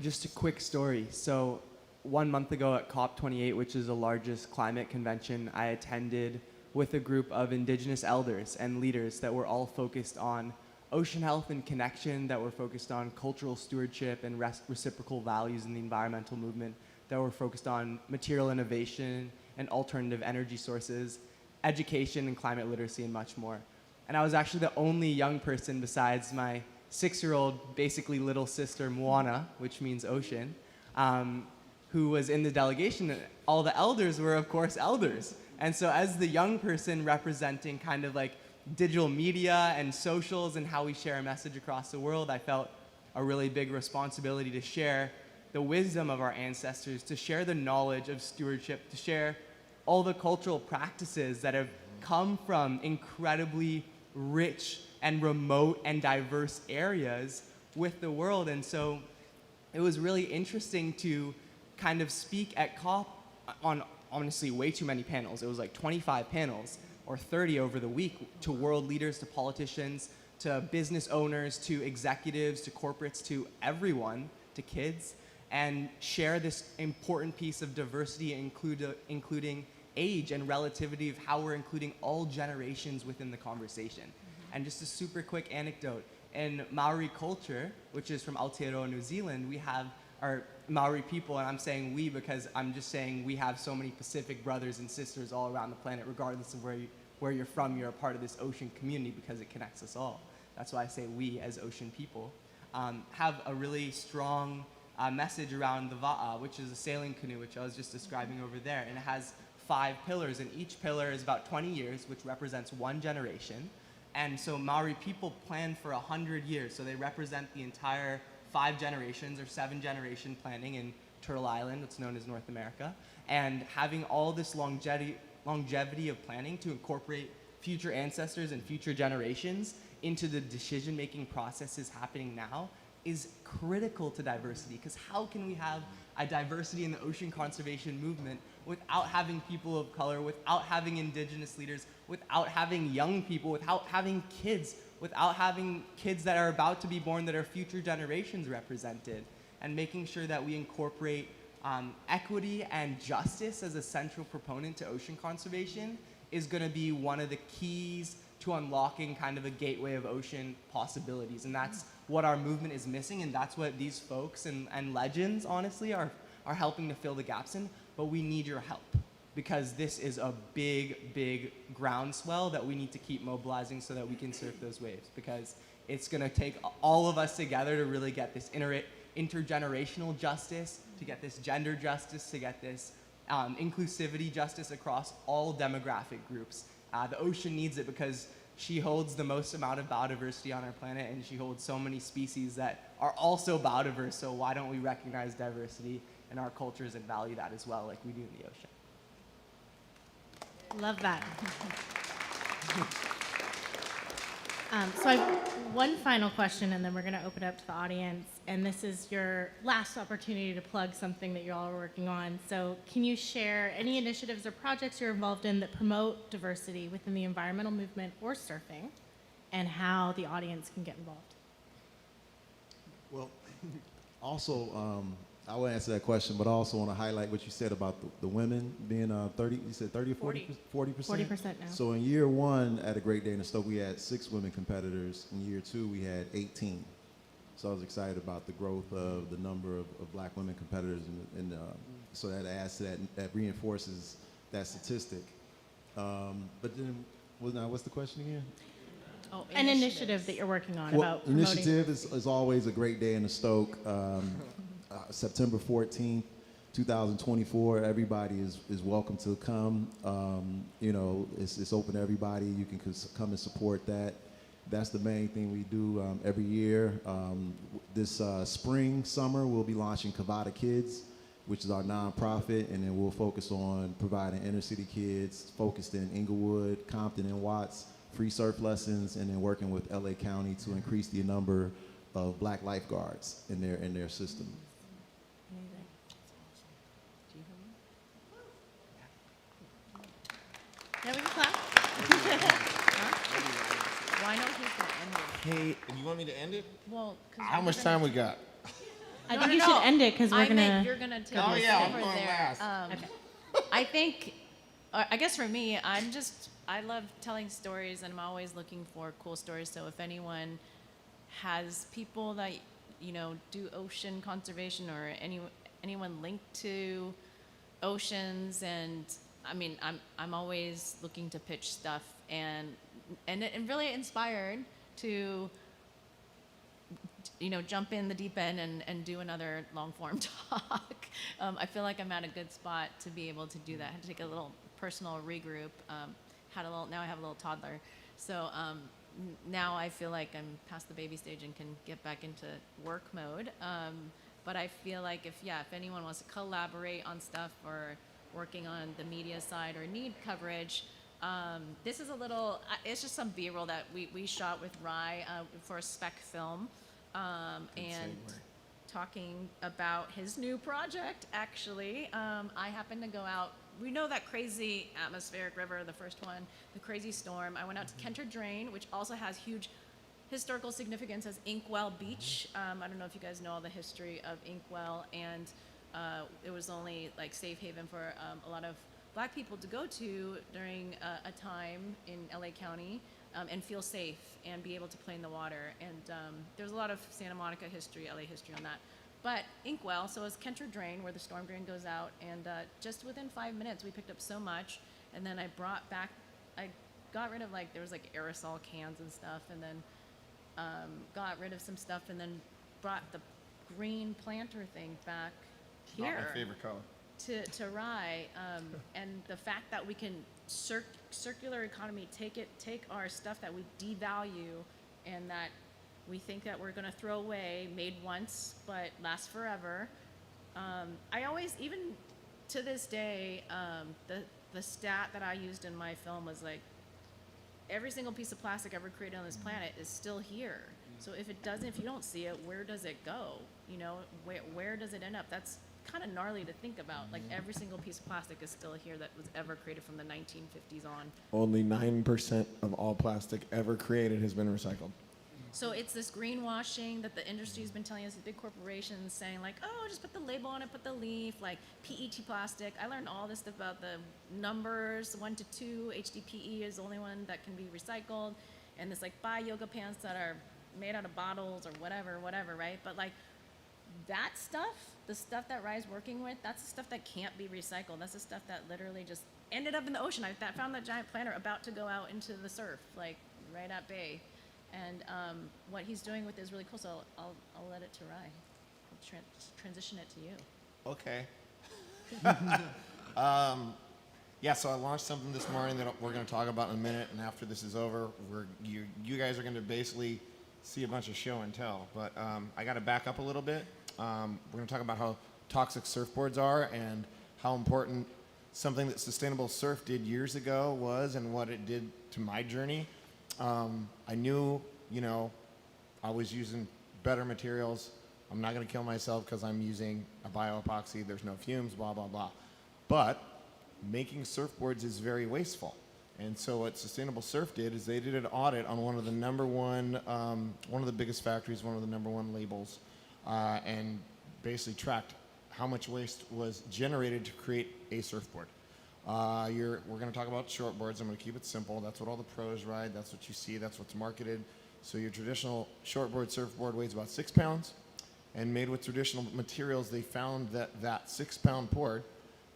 Just a quick story. So 1 month ago at COP28, which is the largest climate convention, I attended with a group of indigenous elders and leaders that were all focused on ocean health and connection, that were focused on cultural stewardship and reciprocal values in the environmental movement, that were focused on material innovation and alternative energy sources, education and climate literacy, and much more. And I was actually the only young person besides my 6-year-old, basically little sister, Moana, which means ocean, who was in the delegation. All the elders were, of course, elders. And so as the young person representing kind of like digital media and socials and how we share a message across the world, I felt a really big responsibility to share the wisdom of our ancestors, to share the knowledge of stewardship, to share all the cultural practices that have come from incredibly rich and remote and diverse areas with the world. And so it was really interesting to kind of speak at COP on honestly way too many panels. It was like 25 panels or 30 over the week, to world leaders, to politicians, to business owners, to executives, to corporates, to everyone, to kids, and share this important piece of diversity, including age and relativity of how we're including all generations within the conversation. And just a super quick anecdote, in Maori culture, which is from Aotearoa, New Zealand, we have our Maori people, and I'm saying we because I'm just saying we have so many Pacific brothers and sisters all around the planet, regardless of where you're from, you're a part of this ocean community because it connects us all. That's why I say we as ocean people have a really strong message around the va'a, which is a sailing canoe, which I was just describing over there, and it has 5 pillars, and each pillar is about 20 years, which represents one generation. And so Maori people plan for 100 years, so they represent the entire 5 generations or 7 generation planning in Turtle Island, what's known as North America, and having all this longevity of planning to incorporate future ancestors and future generations into the decision-making processes happening now is critical to diversity, because how can we have a diversity in the ocean conservation movement without having people of color, without having indigenous leaders, without having young people, without having kids, without having kids that are about to be born that are future generations represented, and making sure that we incorporate equity and justice as a central proponent to ocean conservation is going to be one of the keys to unlocking kind of a gateway of ocean possibilities. And that's what our movement is missing, and that's what these folks and legends, honestly, are helping to fill the gaps in. But we need your help, because this is a big, big groundswell that we need to keep mobilizing so that we can surf those waves, because it's going to take all of us together to really get this intergenerational justice, to get this gender justice, to get this inclusivity justice across all demographic groups. The ocean needs it because she holds the most amount of biodiversity on our planet, and she holds so many species that are also biodiverse, so why don't we recognize diversity in our cultures and value that as well, like we do in the ocean? Love that. So I have one final question, and then we're going to open it up to the audience. And this is your last opportunity to plug something that you all are working on. So can you share any initiatives or projects you're involved in that promote diversity within the environmental movement or surfing, and how the audience can get involved? Well, also, I will answer that question, but I also want to highlight what you said about the women being 30. You said 30 or 40%? 40%. 40% now. So in year one at a Great Day in the Stoke, we had 6 women competitors. In year 2, we had 18. So I was excited about the growth of the number of black women competitors, and so that adds to that reinforces that statistic. But then, what's the question again? Oh, An initiative that you're working on Well, about promoting. initiative is always a Great Day in the Stoke. September 14th, 2024. Everybody is welcome to come. You know, it's open to everybody. You can come and support that. That's the main thing we do every year. This summer, we'll be launching Kavada Kids, which is our nonprofit, and then we'll focus on providing inner city kids focused in Inglewood, Compton, and Watts, free surf lessons, and then working with LA County to increase the number of black lifeguards in their system. Yeah, we can clap. Why not he's gonna end it? Hey, you want me to end it? Well, 'cause How we're much gonna- time we got? I think you should end it because we're I meant gonna. you're gonna take Oh, us yeah, I'm over going there. last. Okay. I think, I guess for me, I love telling stories, and I'm always looking for cool stories. So if anyone has people that do ocean conservation, or anyone linked to oceans, and I mean, I'm always looking to pitch stuff, and really inspired to jump in the deep end and do another long form talk. I feel like I'm at a good spot to be able to do that. I had to take a little personal regroup. Now I have a little toddler, so now I feel like I'm past the baby stage and can get back into work mode. But I feel like if anyone wants to collaborate on stuff, or working on the media side, or need coverage, this is it's just some B-roll that we shot with Rye for a spec film, and talking about his new project, actually. I happened to go out. We know that crazy atmospheric river, the first one, the crazy storm. I went out to Kenter Drain, which also has huge historical significance as Inkwell Beach. I don't know if you guys know all the history of Inkwell, and it was only like safe haven for a lot of black people to go to during a time in LA County, and feel safe and be able to play in the water. And there's a lot of Santa Monica history, LA history on that. But Inkwell, so it's Kenter Drain, where the storm drain goes out, and just within 5 minutes we picked up so much. And then I got rid of there was aerosol cans and stuff, and then got rid of some stuff, and then brought the green planter thing back here. Not my favorite color. To Rye, and the fact that we can circular economy, take our stuff that we devalue and that we think that we're going to throw away, made once but lasts forever. I always, even to this day, the stat that I used in my film was every single piece of plastic ever created on this planet is still here. So if you don't see it, where does it go? Where does it end up? That's kind of gnarly to think about. Every single piece of plastic is still here that was ever created from the 1950s on. Only 9% of all plastic ever created has been recycled. So it's this greenwashing that the industry's been telling us, the big corporations saying oh, just put the label on it, put the leaf, PET plastic. I learned all this stuff about the numbers, 1 to 2, HDPE is the only one that can be recycled, and this buy yoga pants that are made out of bottles or whatever, right? But that stuff, the stuff that Rye's working with, that's the stuff that can't be recycled. That's the stuff that literally just ended up in the ocean. I found that giant planter about to go out into the surf, right at bay. And what he's doing with it is really cool, so I'll let it to Rye. I'll transition it to you. Okay. So I launched something this morning that we're going to talk about in a minute, and after this is over, you guys are going to basically see a bunch of show and tell. But I got to back up a little bit. We're going to talk about how toxic surfboards are and how important something that Sustainable Surf did years ago was, and what it did to my journey. I knew, I was using better materials. I'm not going to kill myself because I'm using a bioepoxy. There's no fumes, blah, blah, blah. But making surfboards is very wasteful. And so what Sustainable Surf did is they did an audit on one of the one of the biggest factories, one of the #1 labels, and basically tracked how much waste was generated to create a surfboard. We're going to talk about shortboards. I'm going to keep it simple. That's what all the pros ride. That's what you see. That's what's marketed. So your traditional shortboard surfboard weighs about 6 pounds, and made with traditional materials, they found that 6 pound board,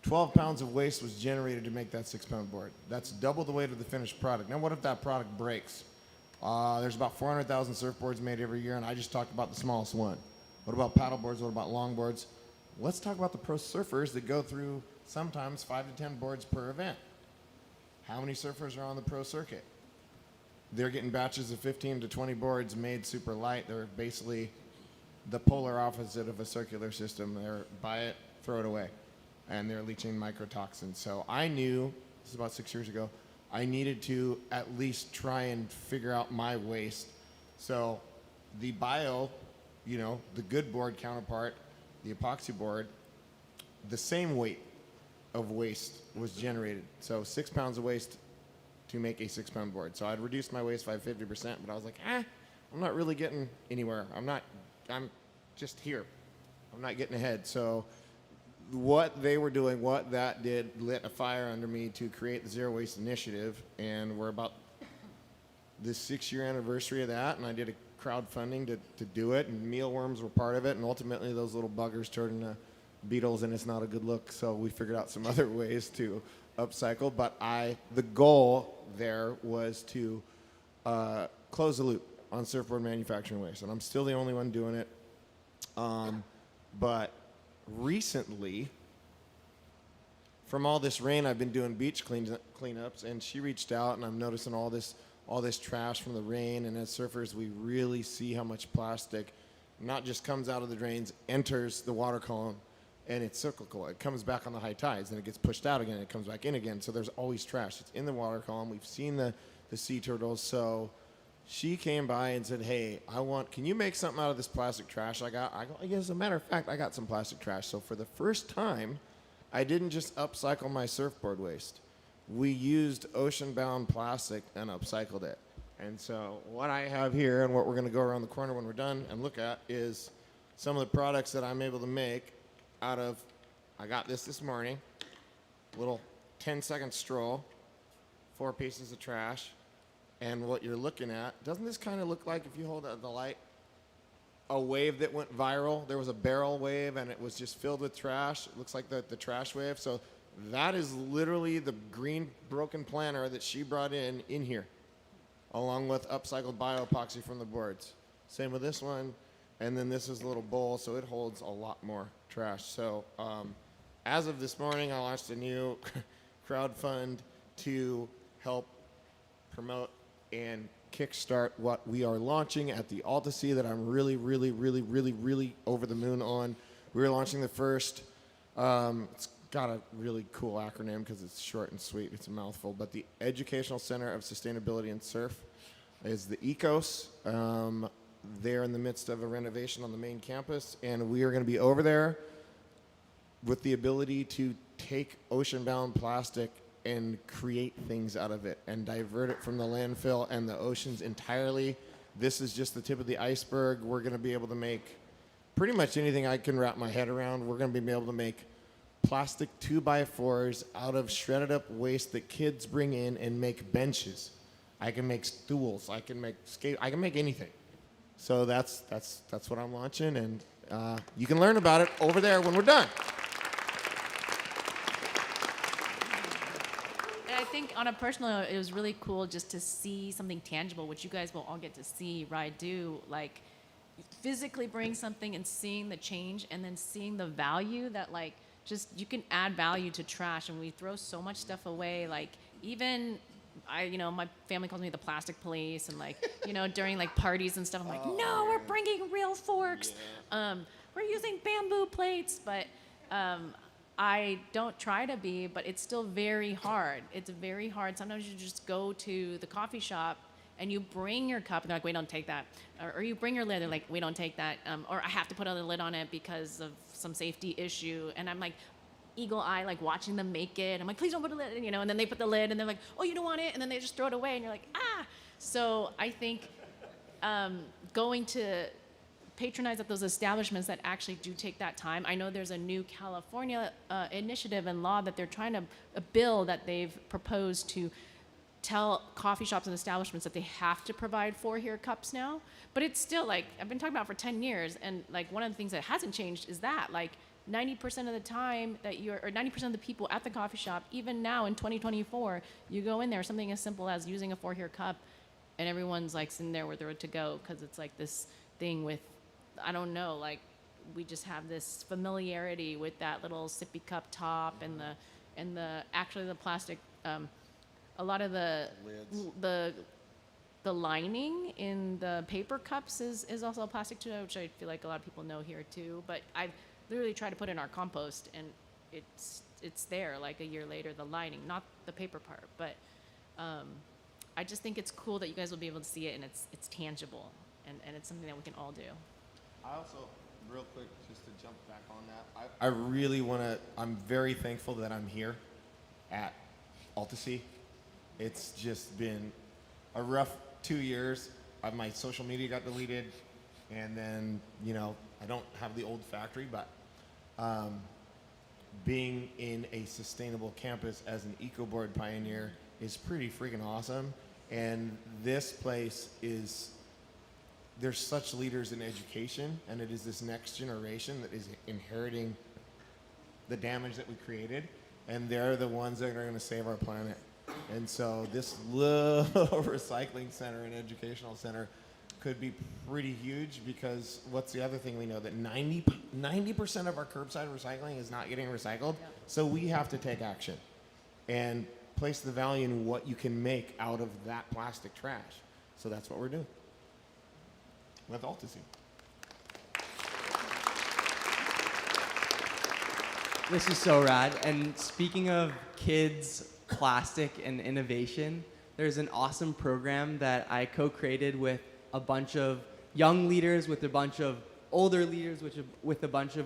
12 pounds of waste was generated to make that 6 pound board. That's double the weight of the finished product. Now what if that product breaks? There's about 400,000 surfboards made every year, and I just talked about the smallest one. What about paddle boards? What about longboards? Let's talk about the pro surfers that go through sometimes 5 to 10 boards per event. How many surfers are on the pro circuit? They're getting batches of 15 to 20 boards made super light. They're basically the polar opposite of a circular system. They're buy it, throw it away, and they're leaching microtoxins. So I knew, this is about 6 years ago, I needed to at least try and figure out my waste. So the bio, the good board counterpart, the epoxy board, the same weight of waste was generated. So 6 pounds of waste to make a 6 pound board. So I'd reduced my waste by 50%, but I was like, I'm not really getting anywhere. I'm just here. I'm not getting ahead. So what they were doing, what that did, lit a fire under me to create the Zero Waste Initiative, and we're about the 6-year anniversary of that, and I did a crowdfunding to do it, and mealworms were part of it, and ultimately those little buggers turned into beetles, and it's not a good look, so we figured out some other ways to upcycle, but the goal there was to close the loop on surfboard manufacturing waste, and I'm still the only one doing it, but recently, from all this rain, I've been doing beach cleanups, and she reached out, and I'm noticing all this trash from the rain, and as surfers, we really see how much plastic not just comes out of the drains, enters the water column, and it's cyclical. It comes back on the high tides, and it gets pushed out again, and it comes back in again, so there's always trash. It's in the water column. We've seen the sea turtles, so she came by and said, hey, can you make something out of this plastic trash I got? I go, yes, as a matter of fact, I got some plastic trash. So for the first time, I didn't just upcycle my surfboard waste. We used ocean-bound plastic and upcycled it. And so what I have here and what we're going to go around the corner when we're done and look at is some of the products that I'm able to make out of, I got this morning, little 10-second stroll, 4 pieces of trash. And what you're looking at, doesn't this kind of look like, if you hold the light, a wave that went viral? There was a barrel wave, and it was just filled with trash. It looks like the trash wave. So that is literally the green broken planter that she brought in here, along with upcycled bio-epoxy from the boards. Same with this one. And then this is a little bowl, so it holds a lot more trash. So as of this morning, I launched a new crowdfund to help promote and kickstart what we are launching at the Alta Sea that I'm really, really, really, really, really over the moon on. We're launching the first, it's got a really cool acronym because it's short and sweet. It's a mouthful, but the Educational Center of Sustainability and Surf is the ECOS. They're in the midst of a renovation on the main campus, and we are going to be over there with the ability to take ocean-bound plastic and create things out of it and divert it from the landfill and the oceans entirely. This is just the tip of the iceberg. We're going to be able to make pretty much anything I can wrap my head around. We're going to be able to make plastic 2x4s out of shredded up waste that kids bring in and make benches. I can make stools. I can make I can make anything. So that's what I'm launching, and you can learn about it over there when we're done. I think on a personal note, it was really cool just to see something tangible, which you guys will all get to see, right? Like physically bring something and seeing the change, and then seeing the value that just you can add value to trash, and we throw so much stuff away. Like even my family calls me the plastic police, and during parties and stuff, I'm like, no, we're bringing real forks. Yeah. We're using bamboo plates, but I don't try to be, but it's still very hard. It's very hard. Sometimes you just go to the coffee shop and you bring your cup and they're like, we don't take that. Or you bring your lid, they're like, we don't take that. Or I have to put a lid on it because of some safety issue. And I'm like, eagle eye, watching them make it. I'm like, please don't put a lid, and then they put the lid and they're like, oh, you don't want it? And then they just throw it away and you're like, ah. So I think going to patronize at those establishments that actually do take that time. I know there's a new California initiative and law that they're trying to, a bill that they've proposed to tell coffee shops and establishments that they have to provide 4-here cups now. But it's still like, I've been talking about for 10 years, and like one of the things that hasn't changed is that like 90% of the time that you're, or 90% of the people at the coffee shop, even now in 2024, you go in there, something as simple as using a 4-here cup, and everyone's like sitting there with their to go, because it's like this thing with, I don't know, like we just have this familiarity with that little sippy cup top and the actually the plastic, a lot of the lining in the paper cups is also plastic too, which I feel like a lot of people know here too. But I've literally tried to put it in our compost, and it's there like a year later, the lining, not the paper part. But I just think it's cool that you guys will be able to see it, and it's tangible, and it's something that we can all do. I also, real quick, just to jump back on that, I really want to, I'm very thankful that I'm here at Altasea. It's just been a rough 2 years. My social media got deleted, and then, you know, I don't have the old factory, but being in a sustainable campus as an Ecoboard pioneer is pretty freaking awesome. And this place is, there's such leaders in education, and it is this next generation that is inheriting the damage that we created, and they're the ones that are going to save our planet. And so this little recycling center and educational center could be pretty huge, because what's the other thing we know? That 90% of our curbside recycling is not getting recycled. Yep. So we have to take action and place the value in what you can make out of that plastic trash. So that's what we're doing with Altasea. This is so rad. And speaking of kids, plastic, and innovation, there's an awesome program that I co-created with a bunch of young leaders, with a bunch of older leaders, with a bunch of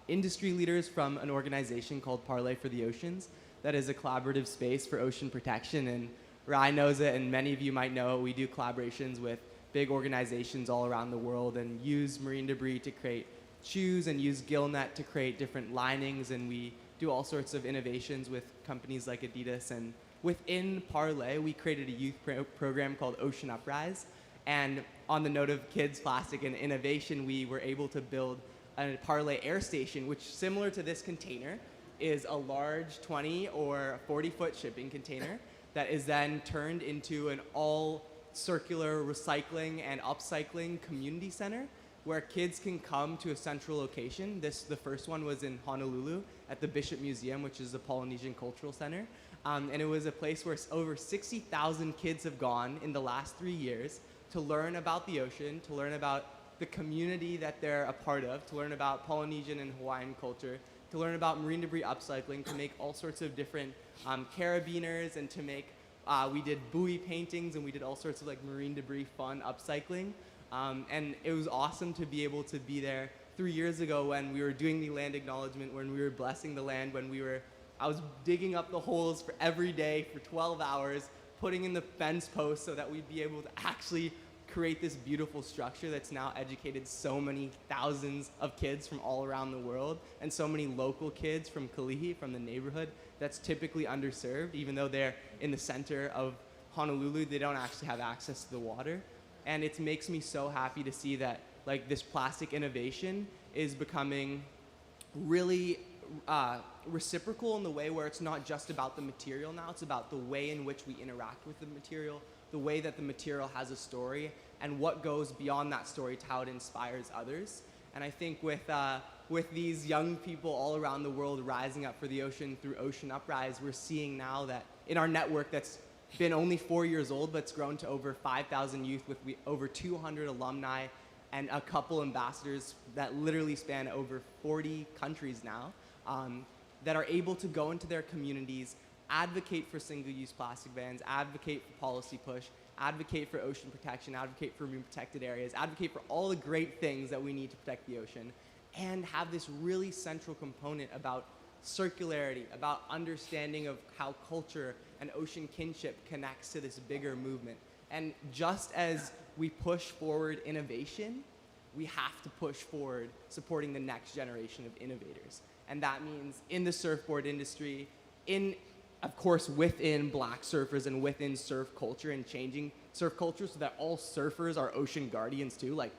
industry leaders from an organization called Parlay for the Oceans. That is a collaborative space for ocean protection. And Rai knows it, and many of you might know it. We do collaborations with big organizations all around the world and use marine debris to create shoes and use gill net to create different linings, and we do all sorts of innovations with companies like Adidas. And within Parlay, we created a youth program called Ocean Uprise. And on the note of kids, plastic, and innovation, we were able to build a Parlay air station, which, similar to this container, is a large 20 or 40-foot shipping container that is then turned into an all circular recycling and upcycling community center where kids can come to a central location. The first one was in Honolulu at the Bishop Museum, which is the Polynesian Cultural Center. And it was a place where over 60,000 kids have gone in the last 3 years to learn about the ocean, to learn about the community that they're a part of, to learn about Polynesian and Hawaiian culture, to learn about marine debris upcycling, to make all sorts of different carabiners, and to make, we did buoy paintings, and we did all sorts of like marine debris fun upcycling. And it was awesome to be able to be there 3 years ago when we were doing the land acknowledgement, when we were blessing the land, when I was digging up the holes for every day for 12 hours, putting in the fence posts so that we'd be able to actually create this beautiful structure that's now educated so many thousands of kids from all around the world, and so many local kids from Kalihi, from the neighborhood that's typically underserved. Even though they're in the center of Honolulu, they don't actually have access to the water. And it makes me so happy to see that like this plastic innovation is becoming really reciprocal in the way where it's not just about the material now, it's about the way in which we interact with the material, the way that the material has a story, and what goes beyond that story to how it inspires others. And I think with these young people all around the world rising up for the ocean through Ocean Uprise, we're seeing now that in our network that's been only 4 years old, but it's grown to over 5,000 youth with over 200 alumni and a couple ambassadors that literally span over 40 countries now, that are able to go into their communities, advocate for single-use plastic bans, advocate for policy push, advocate for ocean protection, advocate for marine protected areas, advocate for all the great things that we need to protect the ocean, and have this really central component about circularity, about understanding of how culture and ocean kinship connects to this bigger movement. And just as we push forward innovation, we have to push forward supporting the next generation of innovators. And that means in the surfboard industry, of course, within black surfers and within surf culture and changing surf culture so that all surfers are ocean guardians too. Like,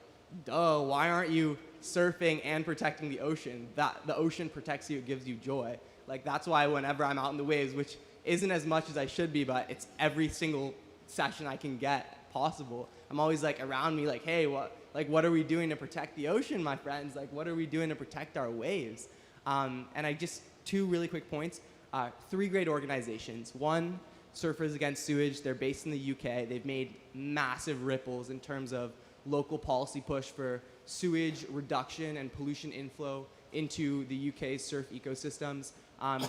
duh, why aren't you surfing and protecting the ocean? The ocean protects you, it gives you joy. Like, that's why whenever I'm out in the waves, which isn't as much as I should be, but it's every single session I can get possible, I'm always like around me like, hey, what are we doing to protect the ocean, my friends? Like, what are we doing to protect our waves? And two really quick points. 3 great organizations. One, Surfers Against Sewage. They're based in the UK. They've made massive ripples in terms of local policy push for sewage reduction and pollution inflow into the UK's surf ecosystems.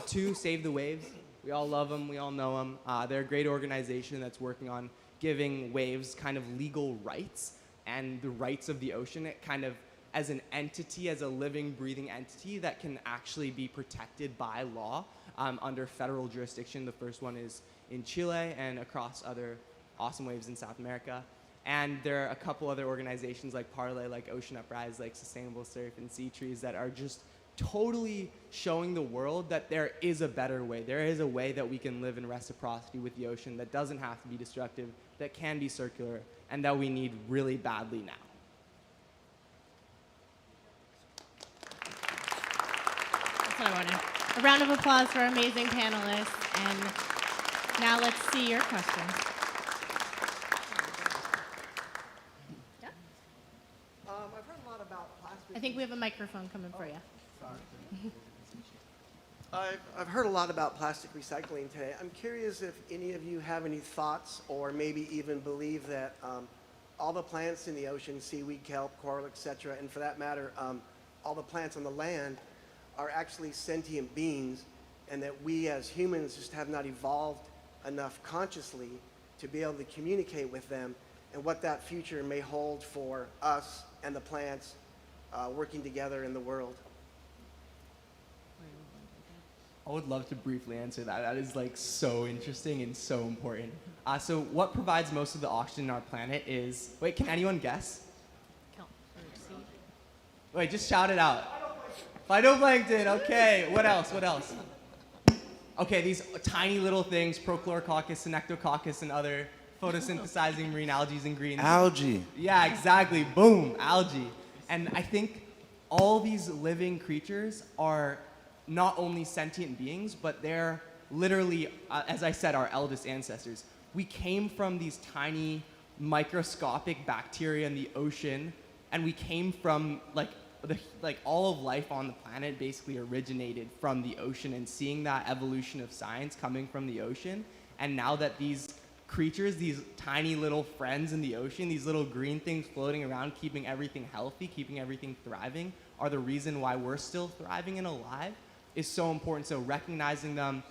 2, Save the Waves. We all love them. We all know them. They're a great organization that's working on giving waves kind of legal rights and the rights of the ocean. It kind of as an entity, as a living, breathing entity that can actually be protected by law under federal jurisdiction. The first one is in Chile and across other awesome waves in South America. And there are a couple other organizations like Parlay, like Ocean Uprise, like Sustainable Surf and Sea Trees that are just totally showing the world that there is a better way. There is a way that we can live in reciprocity with the ocean that doesn't have to be destructive, that can be circular, and that we need really badly now. That's what I wanted. A round of applause for our amazing panelists. And now let's see your questions. Yeah? I've heard a lot about plastic. I think we have a microphone coming for you. I've heard a lot about plastic recycling today. I'm curious if any of you have any thoughts or maybe even believe that all the plants in the ocean, seaweed, kelp, coral, etc., and for that matter, all the plants on the land are actually sentient beings, and that we as humans just have not evolved enough consciously to be able to communicate with them, and what that future may hold for us and the plants working together in the world. I would love to briefly answer that. That is like so interesting and so important. So what provides most of the oxygen on our planet is, wait, can anyone guess? Wait, just shout it out. Phytoplankton, okay. What else? Okay, these tiny little things, Prochlorococcus, Synectococcus, and other photosynthesizing marine algae and greens. Algae. Yeah, exactly. Boom, algae. And I think all these living creatures are not only sentient beings, but they're literally, as I said, our eldest ancestors. We came from these tiny microscopic bacteria in the ocean, and we came from all of life on the planet basically originated from the ocean, and seeing that evolution of science coming from the ocean. And now that these creatures, these tiny little friends in the ocean, these little green things floating around, keeping everything healthy, keeping everything thriving, are the reason why we're still thriving and alive, is so important. So recognizing them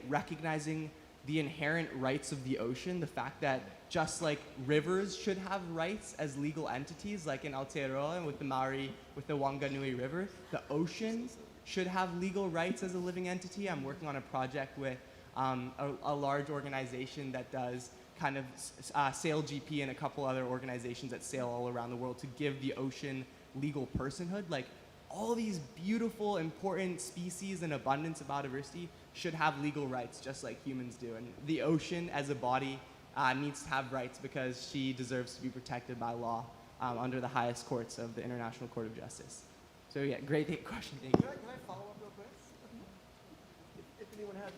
recognizing the inherent rights of the ocean, the fact that just like rivers should have rights as legal entities, like in Aotearoa and with the Maori, with the Wanganui River, the ocean should have legal rights as a living entity. I'm working on a project with a large organization that does kind of Sail GP and a couple other organizations that sail all around the world to give the ocean legal personhood. Like, all these beautiful, important species and abundance of biodiversity should have legal rights just like humans do. And the ocean as a body needs to have rights because she deserves to be protected by law under the highest courts of the International Court of Justice. So yeah, great question, thank you. Can I follow up real quick? If anyone has,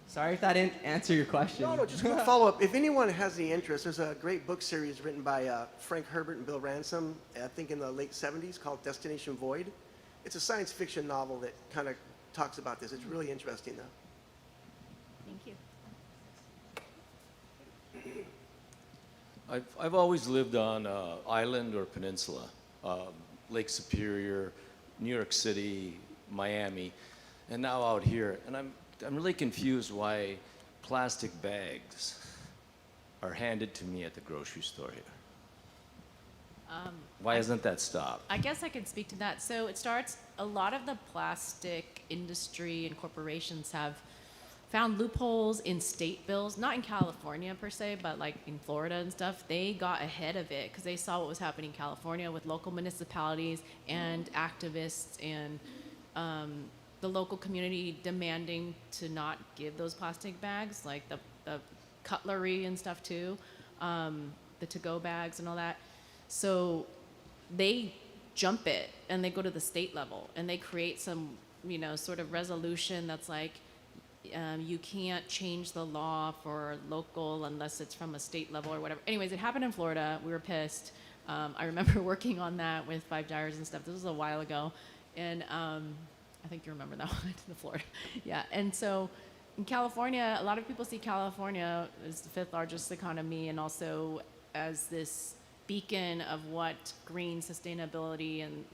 Sorry if that didn't answer your question. No, just a quick follow-up. If anyone has the interest, there's a great book series written by Frank Herbert and Bill Ransom, I think in the late 70s, called Destination Void. It's a science fiction novel that kind of talks about this. It's really interesting, though. Thank you. I've always lived on island or peninsula, Lake Superior, New York City, Miami, and now out here. And I'm really confused why plastic bags are handed to me at the grocery store here. Why hasn't that stopped? I guess I can speak to that. So it starts, a lot of the plastic industry and corporations have found loopholes in state bills, not in California per se, but like in Florida and stuff. They got ahead of it because they saw what was happening in California with local municipalities and activists and the local community demanding to not give those plastic bags, like the cutlery and stuff too, the to-go bags and all that. So they jump it and they go to the state level and they create some, sort of resolution that's like, you can't change the law for local unless it's from a state level or whatever. Anyways, it happened in Florida. We were pissed. I remember working on that with Five Gyres and stuff. This was a while ago. And I think you remember that one, the Florida. Yeah. And so in California, a lot of people see California as the 5th largest economy and also as this beacon of what green sustainability and,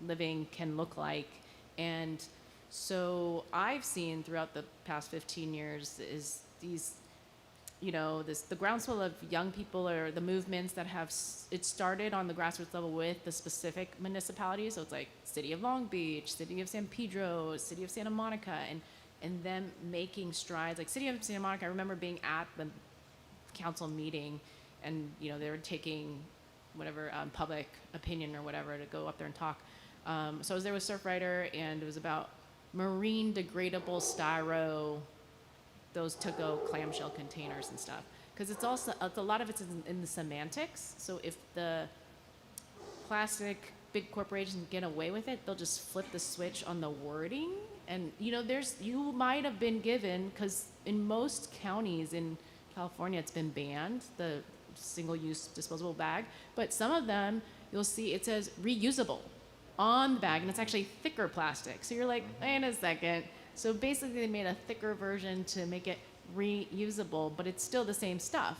living can look like. And so I've seen throughout the past 15 years is these, the groundswell of young people or the movements that have, it started on the grassroots level with the specific municipalities. So it's like City of Long Beach, City of San Pedro, City of Santa Monica, and them making strides. Like City of Santa Monica, I remember being at the council meeting and, they were taking whatever public opinion or whatever to go up there and talk. So I was there with Surfrider and it was about marine degradable styro, those to-go clamshell containers and stuff. Because a lot of it's in the semantics. So if the plastic big corporations get away with it, they'll just flip the switch on the wording. And you might have been given, because in most counties in California it's been banned, the single-use disposable bag. But some of them, you'll see it says reusable on the bag, and it's actually thicker plastic. So you're like, wait a second. So basically they made a thicker version to make it reusable, but it's still the same stuff.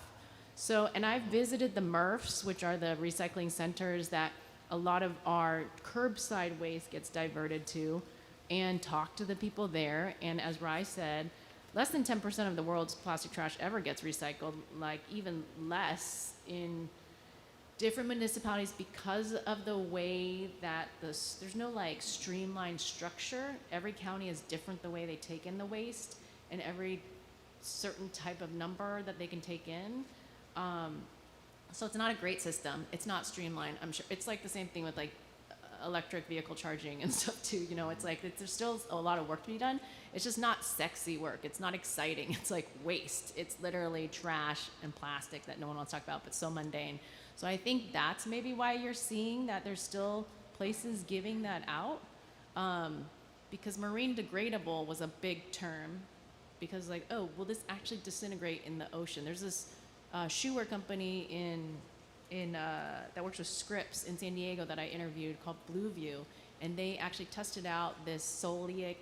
So, and I've visited the MRFs, which are the recycling centers that a lot of our curbside waste gets diverted to, and talked to the people there. And as Rai said, less than 10% of the world's plastic trash ever gets recycled, like even less in different municipalities because of the way that there's no like streamlined structure. Every county is different the way they take in the waste and every certain type of number that they can take in. So it's not a great system. It's not streamlined. I'm sure it's like the same thing with like electric vehicle charging and stuff too. It's like there's still a lot of work to be done. It's just not sexy work. It's not exciting. It's like waste. It's literally trash and plastic that no one wants to talk about, but so mundane. So I think that's maybe why you're seeing that there's still places giving that out, because marine degradable was a big term, because like, oh, will this actually disintegrate in the ocean? There's this shoewear company that works with Scripps in San Diego that I interviewed called Blue View, and they actually tested out this Solic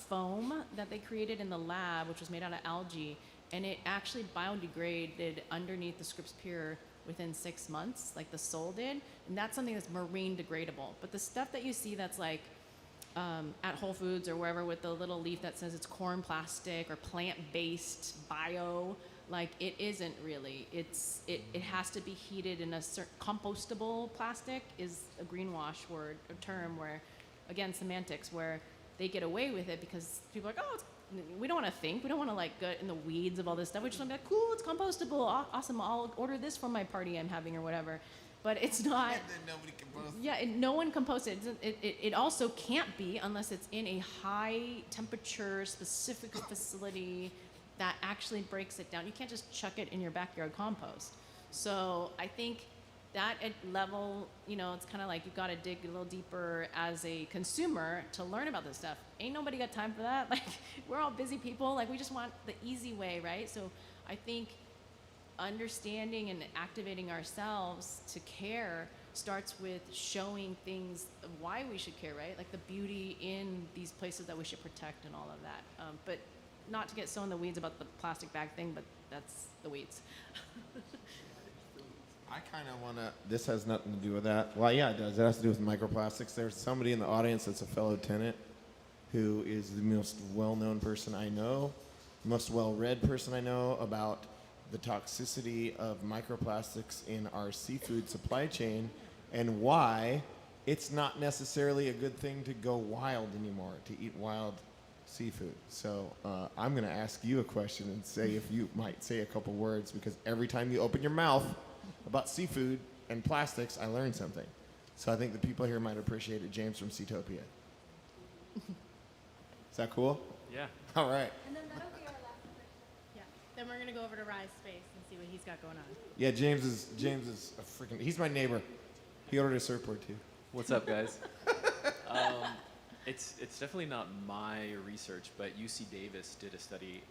foam that they created in the lab, which was made out of algae, and it actually biodegraded underneath the Scripps pier within 6 months, like the sole did, and that's something that's marine degradable. But the stuff that you see that's like at Whole Foods or wherever with the little leaf that says it's corn plastic or plant-based bio, like it isn't really. It has to be heated in a certain compostable plastic is a greenwash word, a term where, again, semantics, where they get away with it because people are like, oh, we don't want to think. We don't want to like go in the weeds of all this stuff. We just want to be like, cool, it's compostable. Awesome. I'll order this for my party I'm having or whatever. But it's not. And then nobody composts. Yeah, no one composts it. It also can't be unless it's in a high temperature specific facility that actually breaks it down. You can't just chuck it in your backyard compost. So I think that level, it's kind of like you got to dig a little deeper as a consumer to learn about this stuff. Ain't nobody got time for that. Like, we're all busy people. Like, we just want the easy way, right? So I think understanding and activating ourselves to care starts with showing things of why we should care, right? Like the beauty in these places that we should protect and all of that. But not to get so in the weeds about the plastic bag thing, but that's the weeds. I kind of want to, this has nothing to do with that. Well, yeah, it does. It has to do with microplastics. There's somebody in the audience that's a fellow tenant who is the most well-known person I know, most well-read person I know about the toxicity of microplastics in our seafood supply chain and why it's not necessarily a good thing to go wild anymore, to eat wild seafood. So I'm going to ask you a question and say if you might say a couple words, because every time you open your mouth about seafood and plastics, I learn something. So I think the people here might appreciate it. James from Seatopia. Is that cool? Yeah. All right. And then that'll be our last question. Yeah. Then we're gonna go over to Rye's space and see what he's got going on. Yeah, James is a freaking. He's my neighbor. He ordered a surfboard too. What's up, guys? It's definitely not my research, but UC Davis did a study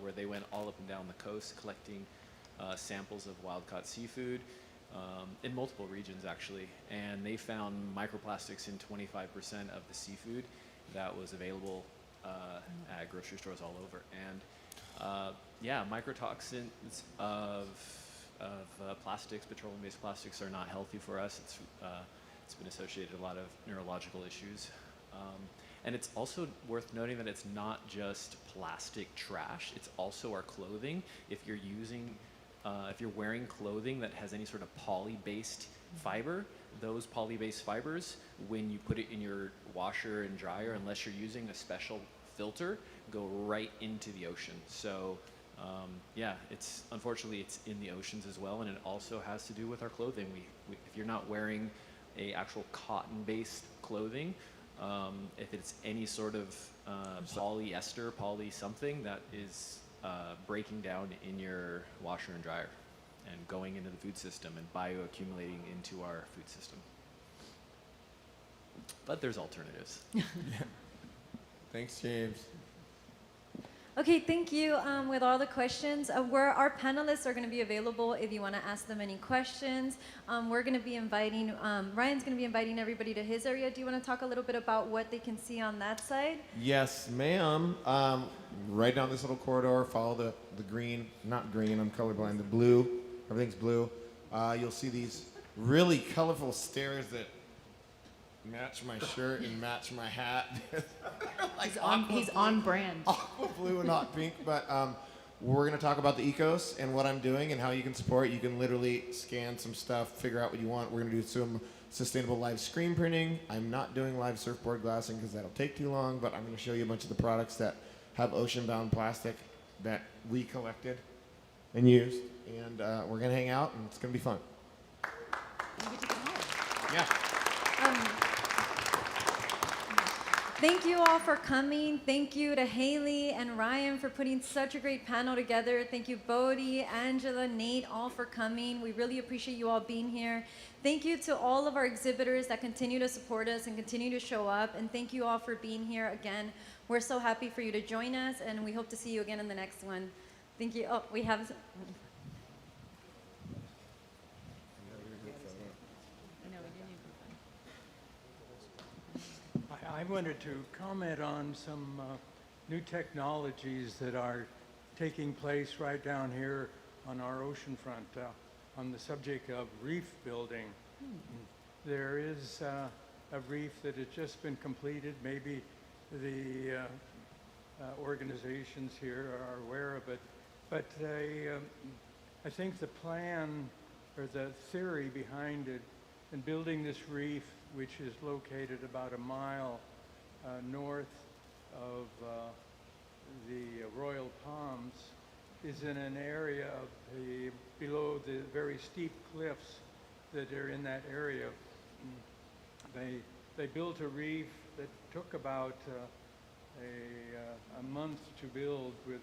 where they went all up and down the coast collecting samples of wild-caught seafood in multiple regions, actually, and they found microplastics in 25% of the seafood that was available at grocery stores all over. And yeah, microtoxins of plastics, petroleum-based plastics, are not healthy for us. It's been associated with a lot of neurological issues. And it's also worth noting that it's not just plastic trash, it's also our clothing. If you're wearing clothing that has any sort of poly-based fiber, those poly-based fibers, when you put it in your washer and dryer, unless you're using a special filter, go right into the ocean. So yeah, unfortunately it's in the oceans as well, and it also has to do with our clothing. If you're not wearing a actual cotton-based clothing, if it's any sort of polyester, poly something, that is breaking down in your washer and dryer and going into the food system and bioaccumulating into our food system. But there's alternatives. Yeah. Thanks, James. Okay, thank you. With all the questions, our panelists are going to be available if you want to ask them any questions. We're going to be inviting, Ryan's going to be inviting everybody to his area. Do you want to talk a little bit about what they can see on that side? Yes, ma'am. Right down this little corridor, follow the green, not green, I'm colorblind, the blue. Everything's blue. You'll see these really colorful stairs that match my shirt and match my hat. Like he's on brand. Aqua blue and hot pink. But we're going to talk about the ecos and what I'm doing and how you can support. You can literally scan some stuff, figure out what you want. We're going to do some sustainable live screen printing. I'm not doing live surfboard glassing because that'll take too long, but I'm going to show you a bunch of the products that have ocean-bound plastic that we collected and used. And we're going to hang out, and it's going to be fun. Yeah. Thank you all for coming. Thank you to Haley and Ryan for putting such a great panel together. Thank you, Bodie, Angela, Nate, all for coming. We really appreciate you all being here. Thank you to all of our exhibitors that continue to support us and continue to show up. And thank you all for being here again. We're so happy for you to join us, and we hope to see you again in the next one. Thank you. Oh, we have... I wanted to comment on some new technologies that are taking place right down here on our oceanfront on the subject of reef building. There is a reef that has just been completed. Maybe the organizations here are aware of it, but I think the plan or the theory behind it in building this reef, which is located about a mile north of the Royal Palms, is in an area of below the very steep cliffs that are in that area. They built a reef that took about a month to build with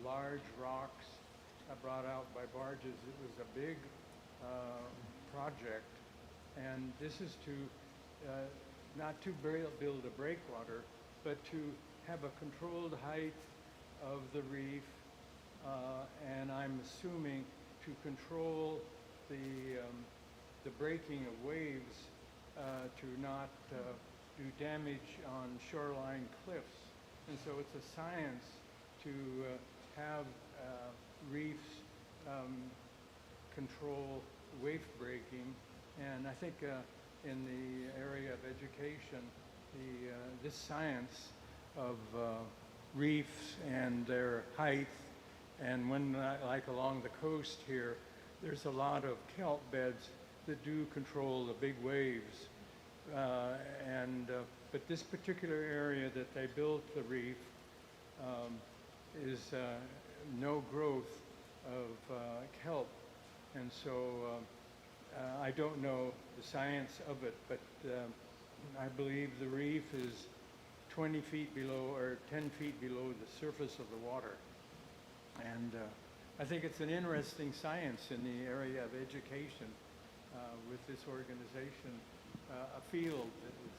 large rocks brought out by barges. It was a big project. And this is to not to build a breakwater, but to have a controlled height of the reef, and I'm assuming to control the breaking of waves to not do damage on shoreline cliffs. And so it's a science to have reefs control wave breaking. And I think in the area of education, this science of reefs and their height, and when like along the coast here, there's a lot of kelp beds that do control the big waves. And But this particular area that they built the reef is no growth of kelp. And so I don't know the science of it, but I believe the reef is 20 feet below or 10 feet below the surface of the water. And I think it's an interesting science in the area of education with this organization, a field that is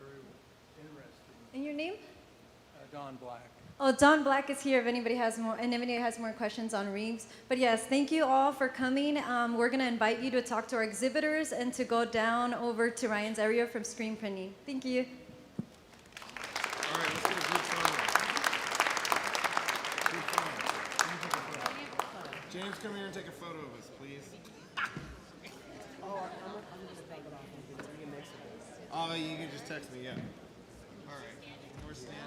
very interesting. And your name? Don Black. Oh, Don Black is here if anybody has more, and anybody has more questions on reefs. But yes, thank you all for coming. We're going to invite you to talk to our exhibitors and to go down over to Ryan's area from screen printing. Thank you. All right, let's get a group photo. Group photo. James, come here and take a photo of us, please. Oh, you can just text me, yeah. All right, we're standing.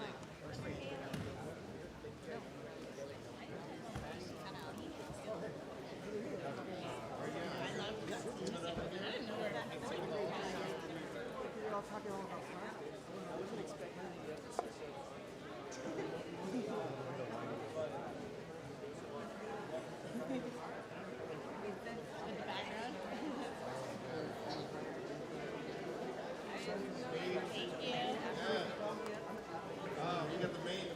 We got the main.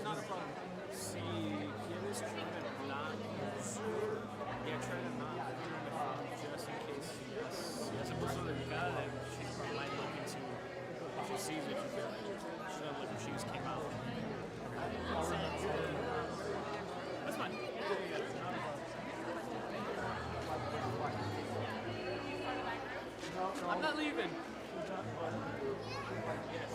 Not a problem. Si quieres try to not try to not put her in the phone just in case si ya se puso delicada, then she might look into, if she sees it, she'll be like, she'll look if she just came out. That's fine. I'm not leaving. Yes.